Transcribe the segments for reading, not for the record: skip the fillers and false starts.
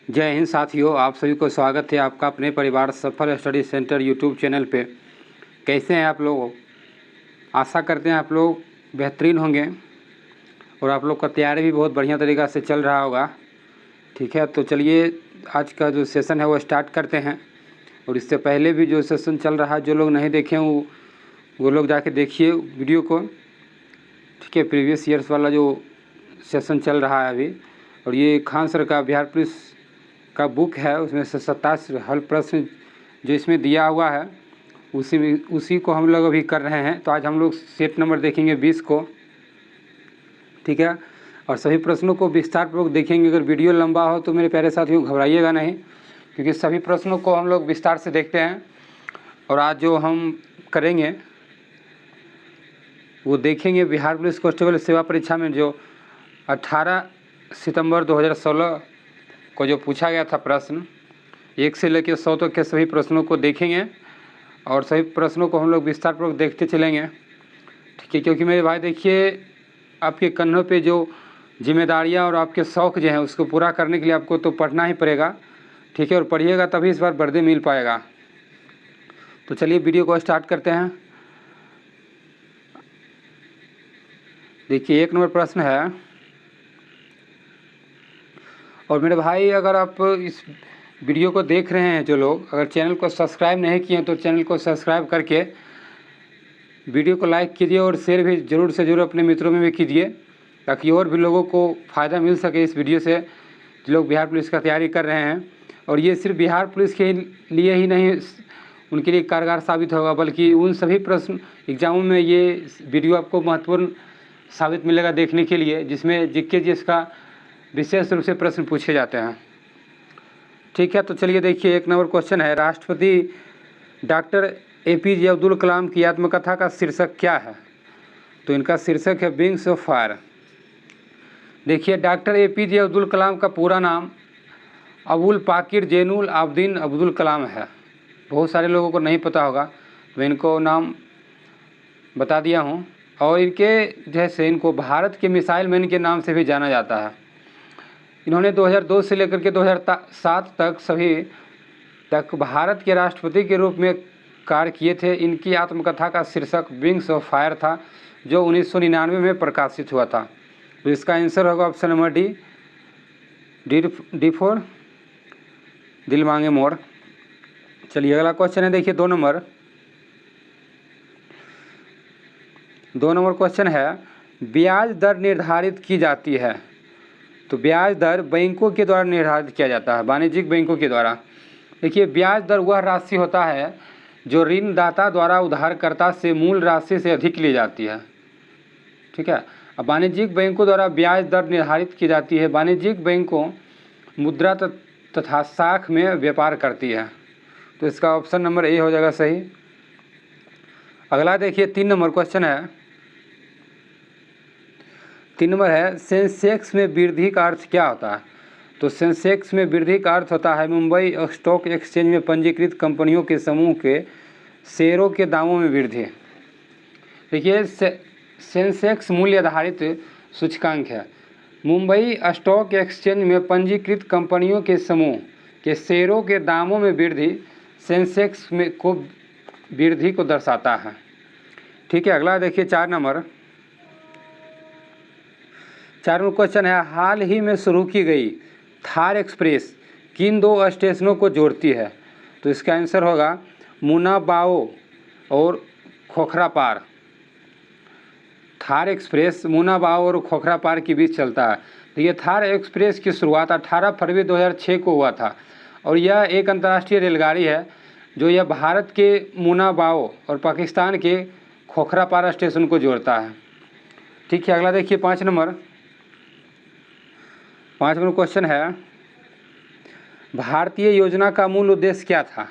जय हिंद साथियों, आप सभी को स्वागत है आपका अपने परिवार सफल स्टडी सेंटर यूट्यूब चैनल पे। कैसे हैं आप लोग? आशा करते हैं आप लोग बेहतरीन होंगे और आप लोग का तैयारी भी बहुत बढ़िया तरीक़ा से चल रहा होगा। ठीक है, तो चलिए आज का जो सेशन है वो स्टार्ट करते हैं। और इससे पहले भी जो सेशन चल रहा है, जो लोग नहीं देखे वो लोग जाके देखिए वीडियो को। ठीक है, प्रीवियस ईयर्स वाला जो सेशन चल रहा है अभी। और ये खान सर का बिहार पुलिस का बुक है, उसमें से 27 हल प्रश्न जो इसमें दिया हुआ है उसी को हम लोग अभी कर रहे हैं। तो आज हम लोग सेट नंबर देखेंगे 20 को। ठीक है, और सभी प्रश्नों को विस्तार पूर्वक देखेंगे। अगर वीडियो लंबा हो तो मेरे प्यारे साथियों घबराइएगा नहीं, क्योंकि सभी प्रश्नों को हम लोग विस्तार से देखते हैं। और आज जो हम करेंगे वो देखेंगे बिहार पुलिस कांस्टेबल सेवा परीक्षा में जो 18 सितंबर 2016 को जो पूछा गया था प्रश्न, 1 से लेकर 100 तक के सभी प्रश्नों को देखेंगे और सभी प्रश्नों को हम लोग विस्तार पूर्वक देखते चलेंगे। ठीक है, क्योंकि मेरे भाई देखिए, आपके कंधों पे जो जिम्मेदारियां और आपके शौक़ जो हैं उसको पूरा करने के लिए आपको तो पढ़ना ही पड़ेगा। ठीक है, और पढ़िएगा तभी इस बार वर्दी मिल पाएगा। तो चलिए वीडियो को स्टार्ट करते हैं। देखिए 1 नंबर प्रश्न है। और मेरे भाई, अगर आप इस वीडियो को देख रहे हैं, जो लोग अगर चैनल को सब्सक्राइब नहीं किए हैं तो चैनल को सब्सक्राइब करके वीडियो को लाइक कीजिए और शेयर भी ज़रूर से ज़रूर अपने मित्रों में भी कीजिए, ताकि और भी लोगों को फ़ायदा मिल सके इस वीडियो से, जो लोग बिहार पुलिस का तैयारी कर रहे हैं। और ये सिर्फ बिहार पुलिस के लिए ही नहीं उनके लिए कारगर साबित होगा, बल्कि उन सभी प्रश्न एग्जामों में ये वीडियो आपको महत्वपूर्ण साबित मिलेगा देखने के लिए, जिसमें जीके जिसका विशेष रूप से प्रश्न पूछे जाते हैं। ठीक है, तो चलिए देखिए 1 नंबर क्वेश्चन है। राष्ट्रपति डॉक्टर APJ अब्दुल कलाम की आत्मकथा का शीर्षक क्या है? तो इनका शीर्षक है विंग्स ऑफ फायर। देखिए, डॉक्टर APJ अब्दुल कलाम का पूरा नाम अबुल पाकिर जैनुल आबदीन अब्दुल कलाम है। बहुत सारे लोगों को नहीं पता होगा, मैं इनको नाम बता दिया हूँ। और इनके जैसे इनको भारत के मिसाइल मैन के नाम से भी जाना जाता है। इन्होंने 2002 से लेकर के 2007 तक भारत के राष्ट्रपति के रूप में कार्य किए थे। इनकी आत्मकथा का शीर्षक विंग्स ऑफ फायर था, जो 1999 में प्रकाशित हुआ था। तो इसका आंसर होगा ऑप्शन नंबर डी फॉर दिल मांगे मोर। चलिए अगला क्वेश्चन है, देखिए 2 नंबर क्वेश्चन है। ब्याज दर निर्धारित की जाती है। तो ब्याज दर बैंकों के द्वारा निर्धारित किया जाता है, वाणिज्यिक बैंकों के द्वारा। देखिए, ब्याज दर वह राशि होता है जो ऋणदाता द्वारा उधारकर्ता से मूल राशि से अधिक ली जाती है। ठीक है, अब वाणिज्यिक बैंकों द्वारा ब्याज दर निर्धारित की जाती है। वाणिज्यिक बैंकों मुद्रा तथा साख में व्यापार करती है। तो इसका ऑप्शन नंबर ए हो जाएगा सही। अगला देखिए 3 नंबर क्वेश्चन है। 3 नंबर है, सेंसेक्स में वृद्धि का अर्थ क्या होता है? तो सेंसेक्स में वृद्धि का अर्थ होता है मुंबई स्टॉक एक्सचेंज में पंजीकृत कंपनियों के समूह के शेयरों के दामों में वृद्धि। देखिए, सेंसेक्स मूल्य आधारित सूचकांक है। मुंबई स्टॉक एक्सचेंज में पंजीकृत कंपनियों के समूह के शेयरों के दामों में वृद्धि सेंसेक्स में को वृद्धि को दर्शाता है। ठीक है, अगला देखिए 4 नंबर क्वेश्चन है। हाल ही में शुरू की गई थार एक्सप्रेस किन 2 स्टेशनों को जोड़ती है? तो इसका आंसर होगा मुनाबाओ और खोखरापार। थार एक्सप्रेस मुनाबाओ और खोखरापार के बीच चलता है। तो ये थार एक्सप्रेस की शुरुआत 18 फरवरी 2006 को हुआ था। और यह एक अंतर्राष्ट्रीय रेलगाड़ी है जो यह भारत के मुनाबाओ और पाकिस्तान के खोखरापार स्टेशन को जोड़ता है। ठीक है, अगला देखिए 5 नंबर क्वेश्चन है। भारतीय योजना का मूल उद्देश्य क्या था?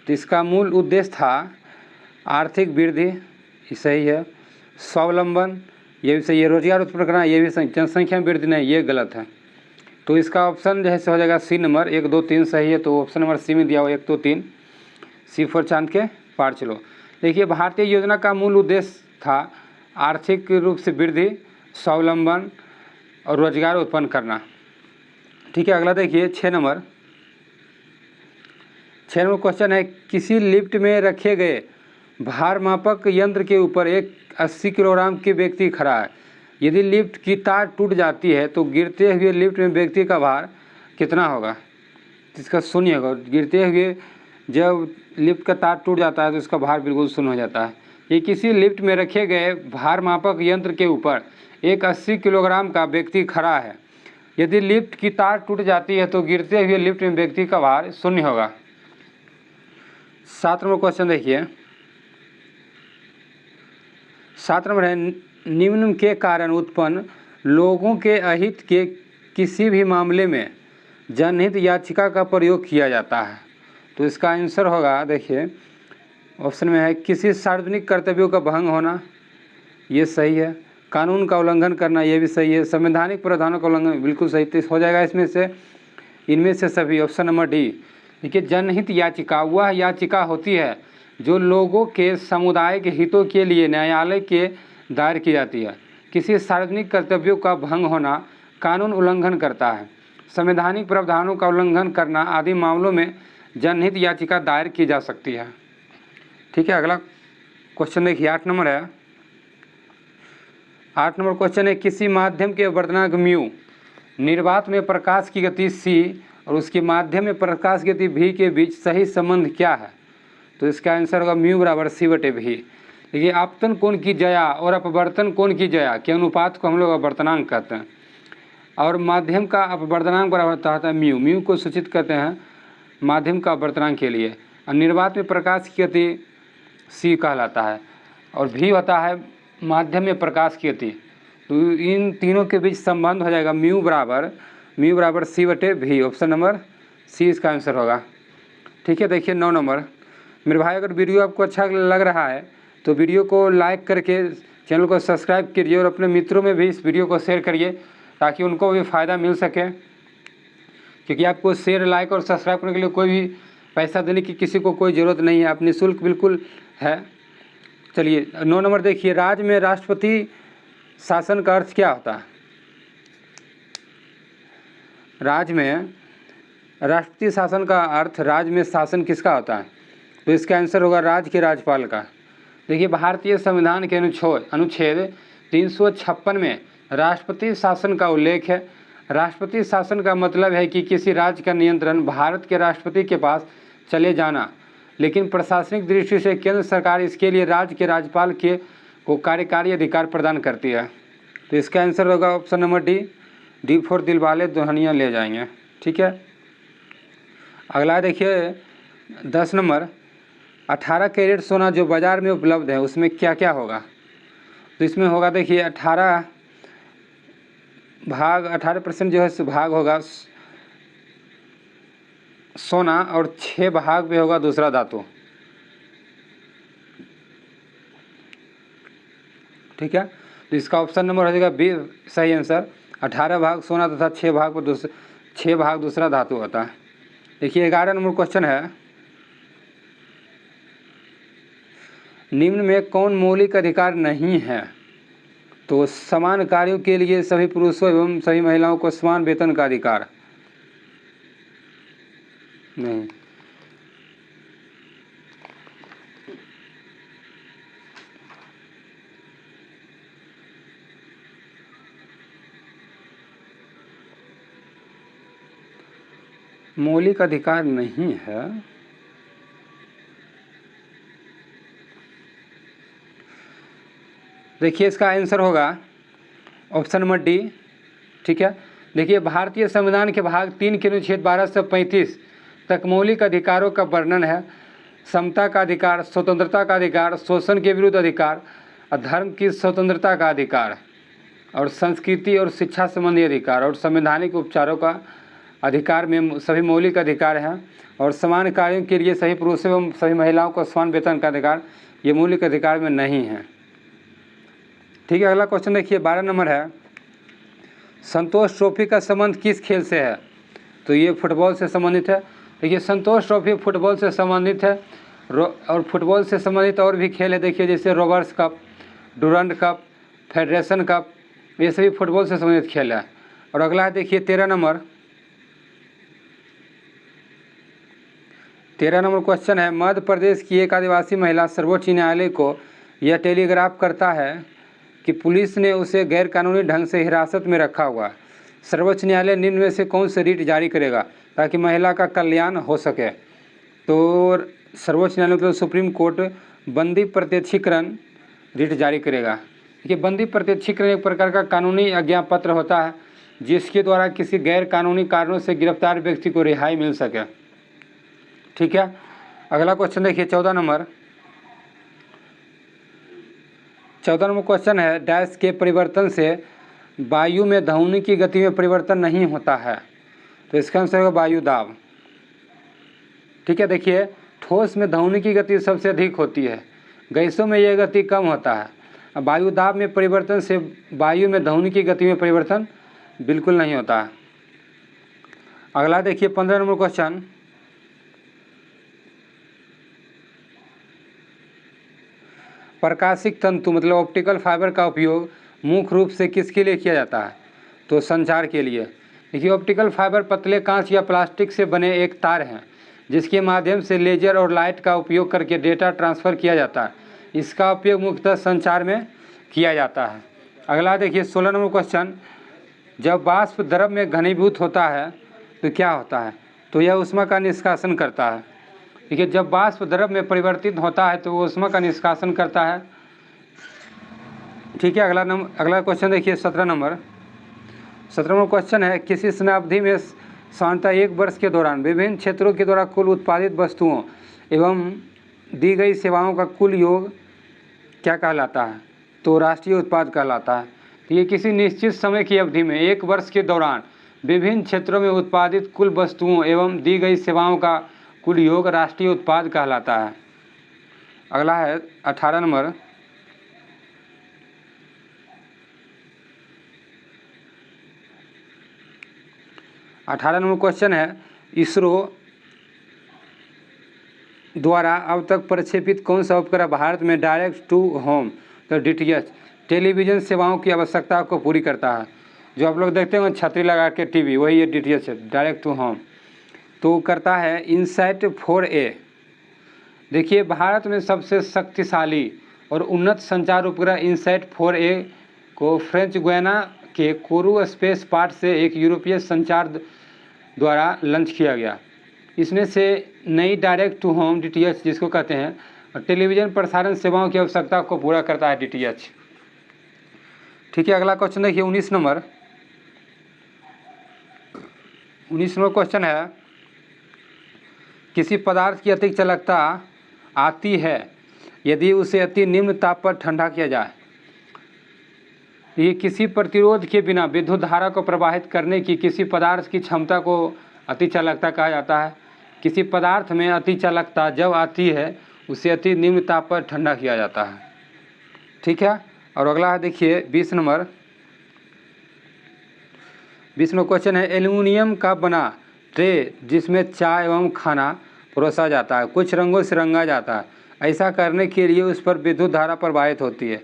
तो इसका मूल उद्देश्य था आर्थिक वृद्धि, ये सही है। स्वावलंबन, ये भी सही है। रोजगार उत्पन्न करना, ये भी सही। जनसंख्या वृद्धि नहीं, ये गलत है। तो इसका ऑप्शन जो है हो जाएगा सी नंबर 1, 2, 3 सही है। तो ऑप्शन नंबर सी में दिया हुआ 1, 2, 3 सी फॉर चांद के पार चलो। देखिए, भारतीय योजना का मूल उद्देश्य था आर्थिक रूप से वृद्धि, स्वावलंबन और रोजगार उत्पन्न करना। ठीक है, अगला देखिए 6 नंबर। 6 नंबर क्वेश्चन है, किसी लिफ्ट में रखे गए भार मापक यंत्र के ऊपर एक 80 किलोग्राम के व्यक्ति खड़ा है। यदि लिफ्ट की तार टूट जाती है तो गिरते हुए लिफ्ट में व्यक्ति का भार कितना होगा? इसका शून्य होगा। गिरते हुए जब लिफ्ट का तार टूट जाता है तो इसका भार बिल्कुल शून्य हो जाता है। ये किसी लिफ्ट में रखे गए भार मापक यंत्र के ऊपर एक 80 किलोग्राम का व्यक्ति खड़ा है। यदि लिफ्ट की तार टूट जाती है तो गिरते हुए लिफ्ट में व्यक्ति का भार शून्य होगा। 7 नंबर क्वेश्चन देखिए। 7 नंबर है, निम्न के कारण उत्पन्न लोगों के अहित के किसी भी मामले में जनहित याचिका का प्रयोग किया जाता है। तो इसका आंसर होगा, देखिए ऑप्शन में है किसी सार्वजनिक कर्तव्यों का भंग होना, ये सही है। कानून का उल्लंघन करना, ये भी सही है। संवैधानिक प्रावधानों का उल्लंघन, बिल्कुल सही। तो हो जाएगा इसमें से, इनमें से सभी, ऑप्शन नंबर डी। देखिए जनहित याचिका वह याचिका होती है जो लोगों के समुदाय के हितों के लिए न्यायालय के दायर की जाती है। किसी सार्वजनिक कर्तव्यों का भंग होना, कानून उल्लंघन करता है, संवैधानिक प्रावधानों का उल्लंघन करना आदि मामलों में जनहित याचिका दायर की जा सकती है। ठीक है, अगला क्वेश्चन देखिए 8 नंबर है। 8 नंबर क्वेश्चन है, किसी माध्यम के वर्तनांक म्यू, निर्वात में प्रकाश की गति c और उसके माध्यम में प्रकाश की गति v के बीच सही संबंध क्या है? तो इसका आंसर होगा म्यू बराबर c/v। देखिए आपतन कोण की जया और अपवर्तन कोण की जया के अनुपात को हम लोग अपवर्तनांक कहते हैं, और माध्यम का अपवर्तनांक बराबर होता है म्यू। म्यू को सूचित करते हैं माध्यम का अपवर्तनांक के लिए। और निर्वात में प्रकाश की गति c कहलाता है, और v होता है माध्यम में प्रकाश की गति। तो इन तीनों के बीच संबंध हो जाएगा म्यू बराबर c/v। ऑप्शन नंबर सी इसका आंसर होगा। ठीक है, देखिए 9 नंबर। मेरे भाई अगर वीडियो आपको अच्छा लग रहा है तो वीडियो को लाइक करके चैनल को सब्सक्राइब कीजिए, और अपने मित्रों में भी इस वीडियो को शेयर करिए ताकि उनको भी फ़ायदा मिल सके। क्योंकि आपको शेयर, लाइक और सब्सक्राइब करने के लिए कोई भी पैसा देने की किसी को कोई ज़रूरत नहीं है, आप निःशुल्क बिल्कुल है। चलिए 9 नंबर देखिए, राज्य में राष्ट्रपति शासन का अर्थ क्या होता है? राज्य में राष्ट्रपति शासन का अर्थ, राज्य में शासन किसका होता है? तो इसका आंसर होगा राज्य के राज्यपाल का। देखिए भारतीय संविधान के अनुच्छेद 356 में राष्ट्रपति शासन का उल्लेख है। राष्ट्रपति शासन का मतलब है कि किसी राज्य का नियंत्रण भारत के राष्ट्रपति के पास चले जाना, लेकिन प्रशासनिक दृष्टि से केंद्र सरकार इसके लिए राज्य के राज्यपाल को कार्यकारी अधिकार प्रदान करती है। तो इसका आंसर होगा option number D for Dilwale Dulhania ले जाएंगे। ठीक है, अगला देखिए 10 नंबर। 18 कैरेट सोना जो बाज़ार में उपलब्ध है उसमें क्या क्या होगा? तो इसमें होगा, देखिए 18% जो है भाग होगा सोना, और 6 भाग में होगा दूसरा धातु। ठीक है, तो इसका ऑप्शन नंबर हो जाएगा बी सही आंसर। 18 भाग सोना तथा 6 भाग दूसरा धातु होता है। देखिए 11 नंबर क्वेश्चन है, निम्न में कौन मौलिक अधिकार नहीं है? तो समान कार्यों के लिए सभी पुरुषों एवं सभी महिलाओं को समान वेतन का अधिकार नहीं। मौलिक अधिकार नहीं है। देखिए इसका आंसर होगा ऑप्शन नंबर डी। ठीक है, देखिए भारतीय संविधान के भाग 3 के अनुच्छेद 12 से 35 तक मौलिक अधिकारों का वर्णन है। समता का अधिकार, स्वतंत्रता का अधिकार, शोषण के विरुद्ध अधिकार, धर्म की स्वतंत्रता का अधिकार, और संस्कृति और शिक्षा संबंधी अधिकार, और संवैधानिक उपचारों का अधिकार में सभी मौलिक अधिकार हैं। और समान कार्यों के लिए सभी पुरुषों एवं सभी महिलाओं को समान वेतन का अधिकार, ये मौलिक अधिकार में नहीं है। ठीक है, अगला क्वेश्चन देखिए 12 नंबर है, संतोष ट्रॉफी का संबंध किस खेल से है? तो ये फुटबॉल से संबंधित है। देखिए संतोष ट्रॉफी फुटबॉल से संबंधित है, और फुटबॉल से संबंधित और भी खेल है। देखिए जैसे robbers cup, Durand cup, federation cup, ये सभी फुटबॉल से संबंधित खेल है। और अगला है देखिए 13 नंबर, 13 नंबर क्वेश्चन है, मध्य प्रदेश की एक आदिवासी महिला सर्वोच्च न्यायालय को यह टेलीग्राफ करता है कि पुलिस ने उसे गैरकानूनी ढंग से हिरासत में रखा हुआ। सर्वोच्च न्यायालय निम्न में से कौन से रिट जारी करेगा ताकि महिला का कल्याण हो सके? तो सर्वोच्च न्यायालय मतलब सुप्रीम कोर्ट बंदी प्रत्यक्षीकरण रिट जारी करेगा। देखिए, बंदी प्रत्यक्षीकरण एक प्रकार का कानूनी आज्ञापत्र होता है जिसके द्वारा किसी गैर कानूनी कारणों से गिरफ्तार व्यक्ति को रिहाई मिल सके। ठीक है, अगला क्वेश्चन देखिए 14 नंबर क्वेश्चन है, डैश के परिवर्तन से वायु में ध्वनि की गति में परिवर्तन नहीं होता है। तो इसका आंसर होगा वायु दाब। ठीक है, देखिए ठोस में ध्वनि की गति सबसे अधिक होती है, गैसों में यह गति कम होता है। अब वायु दाब में परिवर्तन से वायु में ध्वनि की गति में परिवर्तन बिल्कुल नहीं होता है। अगला देखिए 15 नंबर क्वेश्चन, प्रकाशिक तंतु मतलब ऑप्टिकल फाइबर का उपयोग मुख्य रूप से किसके लिए किया जाता है? तो संचार के लिए। देखिए, ऑप्टिकल फाइबर पतले कांच या प्लास्टिक से बने एक तार हैं जिसके माध्यम से लेजर और लाइट का उपयोग करके डेटा ट्रांसफ़र किया जाता है। इसका उपयोग मुख्यतः संचार में किया जाता है। अगला देखिए 16 नंबर क्वेश्चन, जब वाष्प द्रव में घनीभूत होता है तो क्या होता है? तो यह ऊष्मा का निष्कासन करता है। देखिए, जब वाष्प द्रव में परिवर्तित होता है तो वो ऊष्मा का निष्कासन करता है। ठीक है, अगला क्वेश्चन देखिए 17 नंबर क्वेश्चन है, किसी समय अवधि में सामान्यतः 1 वर्ष के दौरान विभिन्न क्षेत्रों के द्वारा कुल उत्पादित वस्तुओं एवं दी गई सेवाओं का कुल योग क्या कहलाता है? तो राष्ट्रीय उत्पाद कहलाता है। तो ये किसी निश्चित समय की अवधि में 1 वर्ष के दौरान विभिन्न क्षेत्रों में उत्पादित कुल वस्तुओं एवं दी गई सेवाओं का कुल योग राष्ट्रीय उत्पाद कहलाता है। अगला है 18 नंबर 18 नंबर क्वेश्चन है, इसरो द्वारा अब तक प्रक्षेपित कौन सा उपग्रह भारत में डायरेक्ट टू होम तो DTH टेलीविज़न सेवाओं की आवश्यकता को पूरी करता है? जो आप लोग देखते हैं छतरी लगा के टीवी, वही ये DTH है, डायरेक्ट टू होम। तो करता है इनसैट 4A। देखिए, भारत में सबसे शक्तिशाली और उन्नत संचार उपग्रह इनसैट 4A को फ्रेंच गुयाना के कोरू स्पेस पार्ट से एक यूरोपीय संचार द्वारा लॉन्च किया गया। इसमें से नई डायरेक्ट टू होम DTH जिसको कहते हैं और टेलीविज़न प्रसारण सेवाओं की आवश्यकता को पूरा करता है DTH। ठीक है, अगला क्वेश्चन देखिए 19 नंबर क्वेश्चन है, किसी पदार्थ की अतिरिक्त चालकता आती है यदि उसे अति निम्न ताप पर ठंडा किया जाए। ये किसी प्रतिरोध के बिना विद्युत धारा को प्रवाहित करने की किसी पदार्थ की क्षमता को अति चालकता कहा जाता है। किसी पदार्थ में अति चालकता जब आती है उसे अति निम्न ताप पर ठंडा किया जाता है। ठीक है, और अगला है देखिए 20 नंबर क्वेश्चन है, एल्युमिनियम का बना ट्रे जिसमें चाय एवं खाना परोसा जाता है कुछ रंगों से रंगा जाता है। ऐसा करने के लिए उस पर विद्युत धारा प्रवाहित होती है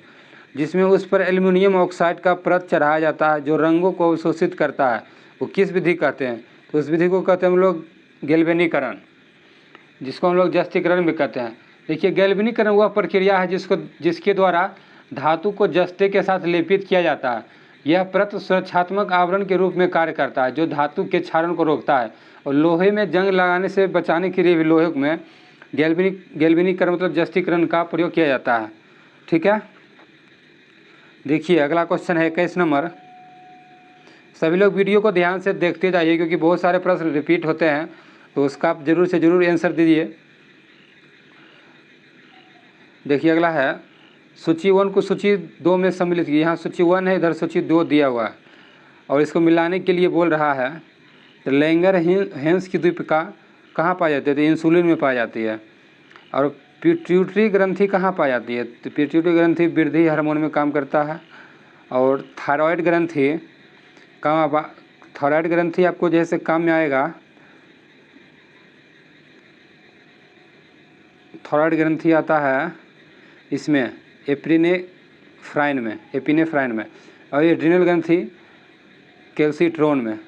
जिसमें उस पर एल्युमिनियम ऑक्साइड का परत चढ़ाया जाता है जो रंगों को अवशोषित करता है। वो किस विधि कहते हैं? तो उस विधि को कहते हैं हम लोग गैल्वेनीकरण, जिसको हम लोग जस्तीकरण भी कहते हैं। देखिए, गैल्वेनीकरण वह प्रक्रिया है जिसके द्वारा धातु को जस्ते के साथ लेपित किया जाता है। यह परत सुरक्षात्मक आवरण के रूप में कार्य करता है जो धातु के क्षारण को रोकता है और लोहे में जंग लगाने से बचाने के लिए भी लोहे में गैल्वेनीकरण मतलब जस्तीकरण का प्रयोग किया जाता है। ठीक है, देखिए अगला क्वेश्चन है 21 नंबर। सभी लोग वीडियो को ध्यान से देखते जाइए क्योंकि बहुत सारे प्रश्न रिपीट होते हैं, तो उसका आप जरूर से जरूर आंसर दीजिए। देखिए अगला है, सूची 1 को सूची 2 में सम्मिलित किया। यहाँ सूची 1 है, इधर सूची 2 दिया हुआ है और इसको मिलाने के लिए बोल रहा है। तो लैंगर-हेंस की द्वीपिका कहाँ पाई जाती है? तो इंसुलिन में पाई जाती है। और पिट्यूटरी ग्रंथि कहाँ पाई जाती है? तो पिट्यूटरी ग्रंथि वृद्धि हार्मोन में काम करता है। और थायराइड ग्रंथि थायराइड ग्रंथि आपको जैसे काम में आएगा, थायराइड ग्रंथि आता है इसमें एपिनेफ्राइन में और एड्रिनल ग्रंथि कैल्सिट्रोन में।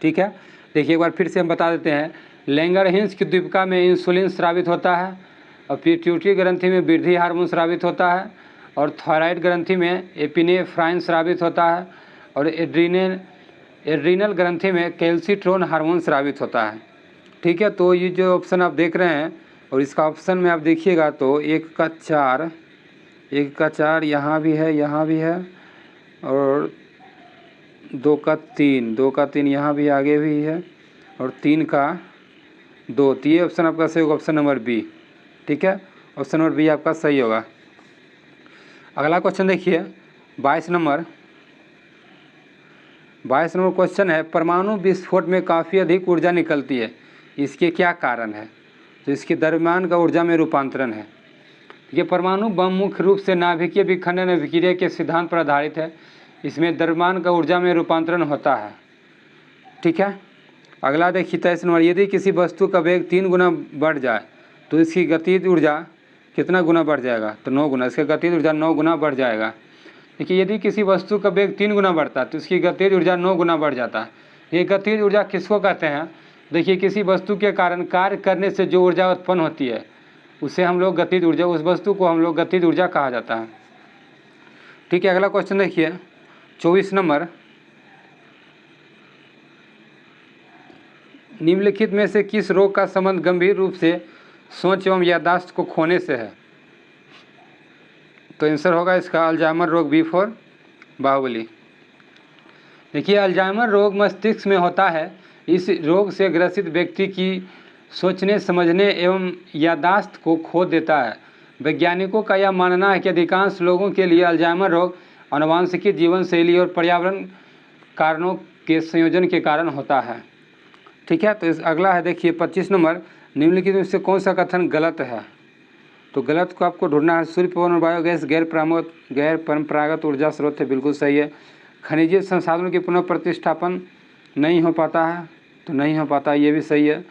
ठीक है, देखिए एक बार फिर से हम बता देते हैं। लैंगरहिंस की द्वीपिका में इंसुलिन स्रावित होता है, और पिट्यूटरी ग्रंथि में वृद्धि हार्मोन स्रावित होता है, और थायराइड ग्रंथि में एपिनेफ्राइन स्रावित होता है, और एड्रीनल ग्रंथि में कैल्सिट्रोन हार्मोन स्रावित होता है। ठीक है, तो ये जो ऑप्शन आप देख रहे हैं, और इसका ऑप्शन में आप देखिएगा तो 1 का 4 यहाँ भी है, यहाँ भी है, और 2 का 3 यहाँ भी आगे भी है, और 3 का 2। तो ये ऑप्शन आपका सही होगा, ऑप्शन नंबर बी। ठीक है, ऑप्शन नंबर बी आपका सही होगा। अगला क्वेश्चन देखिए 22 नंबर क्वेश्चन है, परमाणु विस्फोट में काफ़ी अधिक ऊर्जा निकलती है, इसके क्या कारण है? तो इसके दरम्यान का ऊर्जा में रूपांतरण है। ये परमाणु बम मुख्य रूप से नाभिकीय विखंडन अभिक्रिया के सिद्धांत पर आधारित है, इसमें द्रव्यमान का ऊर्जा में रूपांतरण होता है। ठीक है, अगला देखिए 23 नंबर, यदि किसी वस्तु का वेग 3 गुना बढ़ जाए तो इसकी गतिज ऊर्जा कितना गुना बढ़ जाएगा? तो 9 गुना। इसकी गतिज ऊर्जा 9 गुना बढ़ जाएगा। देखिए, यदि किसी वस्तु का वेग 3 गुना बढ़ता है तो इसकी गतिज ऊर्जा 9 गुना बढ़ जाता है। ये गतिज ऊर्जा किसको कहते हैं? देखिए, किसी वस्तु के कारण कार्य करने से जो ऊर्जा उत्पन्न होती है उसे हम लोग गतिज ऊर्जा, उस वस्तु को हम लोग गतिज ऊर्जा कहा जाता है। ठीक है, अगला क्वेश्चन देखिए 24 नंबर, निम्नलिखित में से किस रोग का संबंध गंभीर रूप से सोच एवं याददाश्त को खोने से है? तो आंसर होगा इसका अल्जाइमर रोग, B4 बाहुबली। देखिए, अल्जाइमर रोग मस्तिष्क में होता है। इस रोग से ग्रसित व्यक्ति की सोचने समझने एवं याददाश्त को खो देता है। वैज्ञानिकों का यह मानना है कि अधिकांश लोगों के लिए अल्जाइमर रोग आनुवंशिकी, जीवन शैली और पर्यावरण कारणों के संयोजन के कारण होता है। ठीक है, तो इस अगला है देखिए 25 नंबर, निम्नलिखित में से कौन सा कथन गलत है? तो गलत को आपको ढूंढना है। सूर्य, पवन और बायोगैस गैर परंपरागत ऊर्जा स्रोत है, बिल्कुल सही है। खनिज संसाधनों की पुनः प्रतिष्ठापन नहीं हो पाता है, तो नहीं हो पाता, ये भी सही है।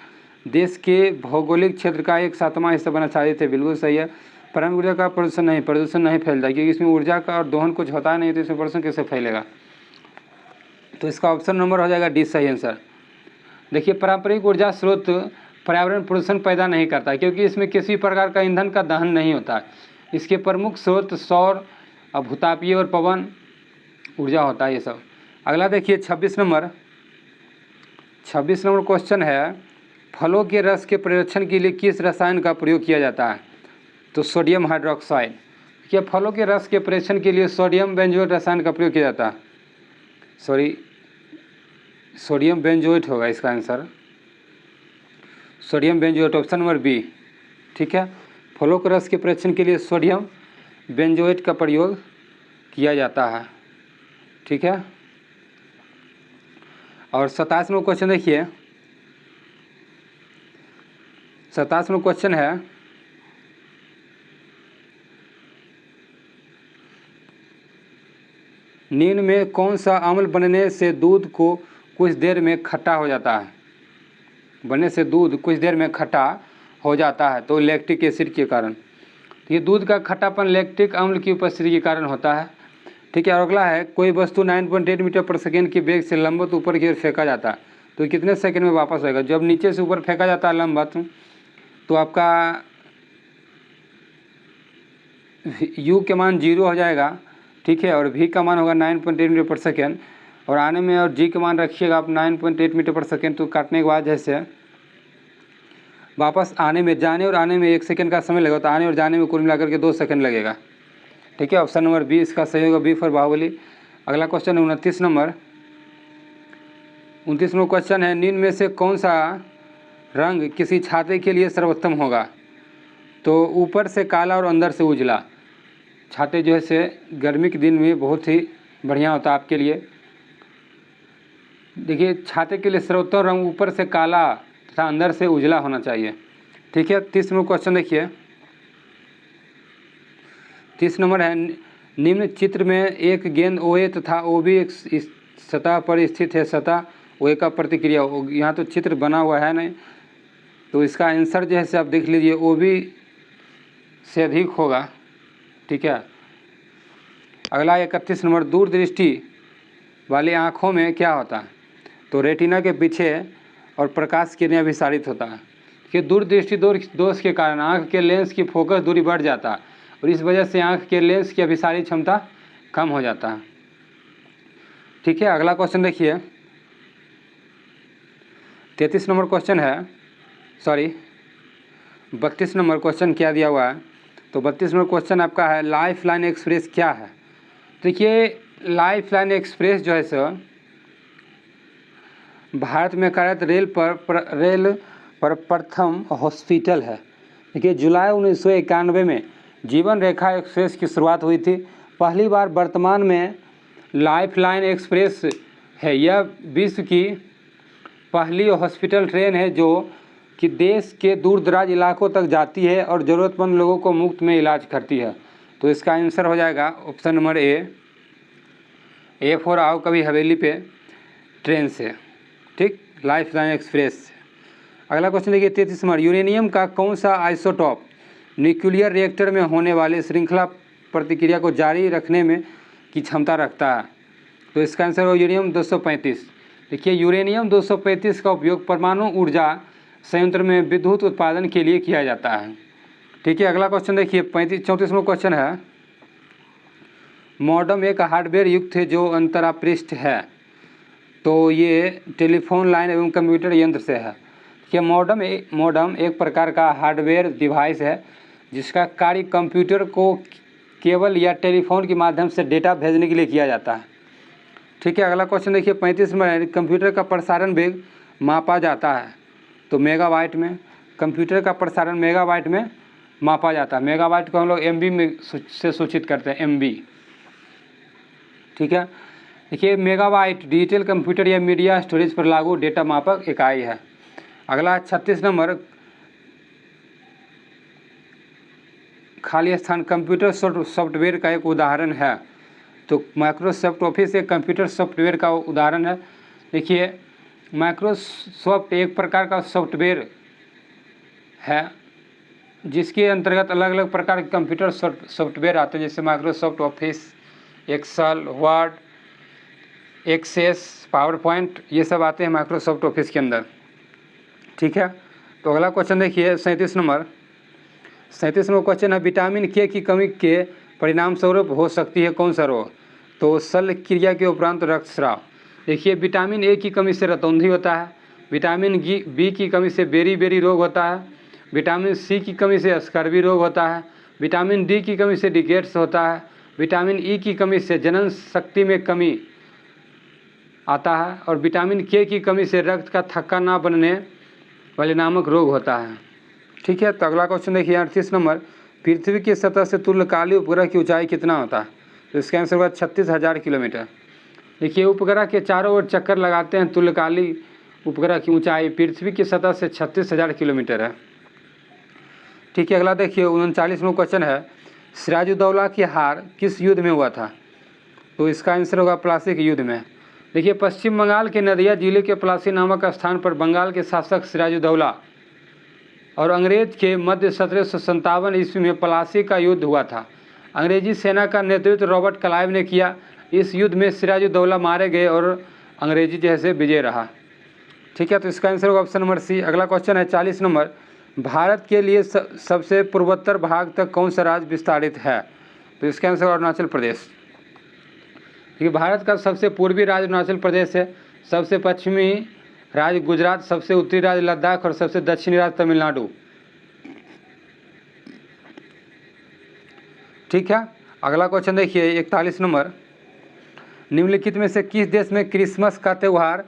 देश के भौगोलिक क्षेत्र का 1/7 हिस्सा बना चाहिए थे, बिल्कुल सही है। परम ऊर्जा का प्रदूषण नहीं फैलता, क्योंकि इसमें ऊर्जा का और दोहन कुछ होता नहीं, तो इसमें प्रदूषण कैसे फैलेगा? तो इसका ऑप्शन नंबर हो जाएगा डी, सही आंसर। देखिए, पारंपरिक ऊर्जा स्रोत पर्यावरण प्रदूषण पैदा नहीं करता, क्योंकि इसमें किसी प्रकार का ईंधन का दहन नहीं होता है। इसके प्रमुख स्रोत सौर, भूतापीय और पवन ऊर्जा होता है, ये सब। अगला देखिए 26 नंबर क्वेश्चन है, फलों के रस के परिरक्षण के लिए किस रसायन का प्रयोग किया जाता है? तो सोडियम हाइड्रोक्साइड। क्या फलों के रस के परिरक्षण के लिए सोडियम बेंजोएट रसायन का प्रयोग किया जाता है? सोडियम बेंजोएट होगा इसका answer, sodium benzoate, option number B. ठीक है, फलों के रस के परीक्षण के लिए सोडियम बेंजोएट का प्रयोग किया जाता है। ठीक है, और 27वां क्वेश्चन देखिए, 27वां क्वेश्चन है, निम्न में कौन सा अम्ल बनने से दूध को कुछ देर में खट्टा हो जाता है? बनने से दूध कुछ देर में खट्टा हो जाता है, तो लैक्टिक एसिड के कारण। ये दूध का खट्टापन लैक्टिक अम्ल की उपस्थिति के कारण होता है। ठीक है, और अगला है, कोई वस्तु 9.8 मीटर पर सेकेंड के वेग से लंबवत ऊपर की ओर फेंका जाता है, तो कितने सेकंड में वापस आएगा? जब नीचे से ऊपर फेंका जाता है लंबवत, तो आपका u के मान 0 हो जाएगा। ठीक है, और v का मान होगा 9.8 मीटर पर सेकेंड, और आने में और g का मान रखिएगा आप 9.8 मीटर पर सेकेंड। तो काटने के बाद जैसे वापस आने में, जाने और आने में 1 सेकंड का समय लगेगा, तो आने और जाने में कुल मिलाकर के 2 सेकंड लगेगा। ठीक है, ऑप्शन नंबर बी इसका सही होगा, बी फॉर बाहुबली। अगला क्वेश्चन है 29 नंबर क्वेश्चन है, निम्न में से कौन सा रंग किसी छाते के लिए सर्वोत्तम होगा? तो ऊपर से काला और अंदर से उजला। छाते जो है से गर्मी के दिन में बहुत ही बढ़िया होता है आपके लिए। देखिए, छाते के लिए सर्वोत्तम रंग ऊपर से काला तथा अंदर से उजला होना चाहिए। ठीक है, 30वां क्वेश्चन देखिए, 30 नंबर है, निम्न चित्र में एक गेंद OA तथा OB एक सतह पर स्थित है, सतह OA का प्रतिक्रिया। यहाँ तो चित्र बना हुआ है नहीं, तो इसका आंसर जो है से आप देख लीजिए OB से अधिक होगा। ठीक है, अगला 31 नंबर, दूरदृष्टि वाली आँखों में क्या होता है? तो रेटिना के पीछे और प्रकाश किरणें अभिसारित होता है कि दूरदृष्टि दोष के कारण आँख के लेंस की फोकस दूरी बढ़ जाता है और इस वजह से आँख के लेंस की अभिसारी क्षमता कम हो जाता है। ठीक है, अगला क्वेश्चन देखिए 33 नंबर क्वेश्चन है, सॉरी 32 नंबर क्वेश्चन क्या दिया हुआ है। तो 32 नंबर क्वेश्चन आपका है लाइफ लाइन एक्सप्रेस क्या है। देखिए लाइफ लाइन एक्सप्रेस जो है सर भारत में कार्यरत रेल पर प्रथम हॉस्पिटल है। देखिए जुलाई 1991 में जीवन रेखा एक्सप्रेस की शुरुआत हुई थी। पहली बार वर्तमान में लाइफ लाइन एक्सप्रेस है। यह विश्व की पहली हॉस्पिटल ट्रेन है जो कि देश के दूर दराज इलाकों तक जाती है और ज़रूरतमंद लोगों को मुफ्त में इलाज करती है। तो इसका आंसर हो जाएगा ऑप्शन नंबर ए फॉर आओ कभी हवेली पे ट्रेन से। ठीक, लाइफ लाइन एक्सप्रेस से। अगला क्वेश्चन देखिए 33 नंबर, यूरेनियम का कौन सा आइसोटॉप न्यूक्लियर रिएक्टर में होने वाले श्रृंखला प्रतिक्रिया को जारी रखने में की क्षमता रखता है। तो इसका आंसर हो यूरेनियम 235। देखिए यूरेनियम 235 का उपयोग परमाणु ऊर्जा संयंत्र में विद्युत उत्पादन के लिए किया जाता है। ठीक है, अगला क्वेश्चन देखिए 34वां क्वेश्चन है, मॉडम एक हार्डवेयर युक्त है जो अंतरापृष्ठ है। तो ये टेलीफोन लाइन एवं कंप्यूटर यंत्र से है। यह मॉडम एक प्रकार का हार्डवेयर डिवाइस है जिसका कार्य कंप्यूटर को केबल या टेलीफोन के माध्यम से डेटा भेजने के लिए किया जाता है। ठीक है, अगला क्वेश्चन देखिए 35 में, कंप्यूटर का प्रसारण वेग मापा जाता है। तो मेगाबाइट में, कंप्यूटर का प्रसारण मेगाबाइट में मापा जाता है। मेगाबाइट को हम लोग एमबी में से सूचित करते हैं, एमबी। ठीक है, देखिए मेगाबाइट डिजिटल कंप्यूटर या मीडिया स्टोरेज पर लागू डेटा मापक इकाई है। अगला 36 नंबर, खाली स्थान कंप्यूटर सॉफ्टवेयर का एक उदाहरण है। तो माइक्रोसॉफ्ट ऑफिस एक कंप्यूटर सॉफ्टवेयर का उदाहरण है। देखिए माइक्रोसॉफ्ट एक प्रकार का सॉफ्टवेयर है जिसके अंतर्गत अलग अलग प्रकार के कंप्यूटर सॉफ्टवेयर आते हैं, जैसे Microsoft Office, Excel, Word, Access, PowerPoint, ये सब आते हैं माइक्रोसॉफ्ट ऑफिस के अंदर। ठीक है, तो अगला क्वेश्चन देखिए 37 नंबर क्वेश्चन है, विटामिन के की कमी के परिणाम स्वरूप हो सकती है कौन सा रोग। तो शल्य क्रिया के उपरांत रक्तस्राव। देखिए विटामिन ए की कमी से रतौंधी होता है, विटामिन बी की कमी से बेरी रोग होता है, विटामिन सी की कमी से स्कर्वी रोग होता है, विटामिन डी की कमी से रिकेट्स होता है, विटामिन ई की कमी से जनन शक्ति में कमी आता है और विटामिन के की कमी से रक्त का थक्का ना बनने वाले नामक रोग होता है। ठीक है, तो अगला क्वेश्चन देखिए 38 नंबर, पृथ्वी की सतह से तुल्यकाली उपग्रह की ऊंचाई कितना होता है। तो इसका आंसर होगा 36,000 किलोमीटर। देखिए उपग्रह के चारों ओर चक्कर लगाते हैं, तुल्यकाली उपग्रह की ऊंचाई पृथ्वी की सतह से 36,000 किलोमीटर है। ठीक है, अगला देखिए 39वां क्वेश्चन है, सिराजुद्दौला की हार किस युद्ध में हुआ था। तो इसका आंसर होगा प्लासी के युद्ध में। देखिए पश्चिम बंगाल के नदिया जिले के प्लासी नामक स्थान पर बंगाल के शासक सिराजुद्दौला और अंग्रेज के मध्य 1757 ईस्वी में प्लासी का युद्ध हुआ था। अंग्रेजी सेना का नेतृत्व रॉबर्ट क्लाइव ने किया। इस युद्ध में सिराजुद्दौला मारे गए और अंग्रेजी जैसे विजय रहा। ठीक है, तो इसका आंसर होगा ऑप्शन नंबर सी। अगला क्वेश्चन है 40 नंबर, भारत के लिए सबसे पूर्वोत्तर भाग तक कौन सा राज्य विस्तारित है। तो इसका आंसर अरुणाचल प्रदेश। देखिए भारत का सबसे पूर्वी राज्य अरुणाचल प्रदेश है, सबसे पश्चिमी राज्य गुजरात, सबसे उत्तरी राज्य लद्दाख और सबसे दक्षिणी राज्य तमिलनाडु। ठीक है, अगला क्वेश्चन देखिए 41 नंबर, निम्नलिखित में से किस देश में क्रिसमस का त्यौहार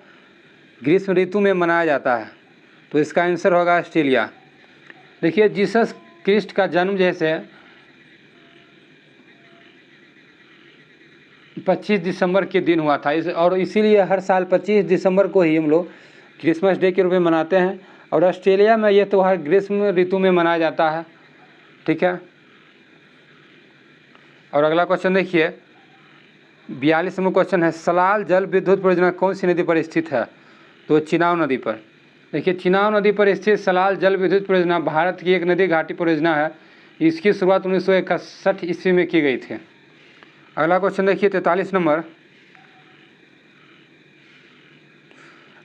ग्रीष्म ऋतु में मनाया जाता है। तो इसका आंसर होगा ऑस्ट्रेलिया। देखिए जीसस क्रिस्ट का जन्म जैसे 25 दिसंबर के दिन हुआ था और इसीलिए हर साल 25 दिसंबर को ही हम लोग क्रिसमस डे के रूप में मनाते हैं और ऑस्ट्रेलिया में यह त्यौहार ग्रीष्म ऋतु में मनाया जाता है। ठीक है, और अगला क्वेश्चन देखिए 42वां क्वेश्चन है, सलाल जल विद्युत परियोजना कौन सी नदी पर स्थित है। तो चिनाब नदी पर। देखिए चिनाब नदी पर स्थित सलाल जल विद्युत परियोजना भारत की एक नदी घाटी परियोजना है। इसकी शुरुआत 1961 ईस्वी में की गई थी। अगला क्वेश्चन देखिए 43 नंबर,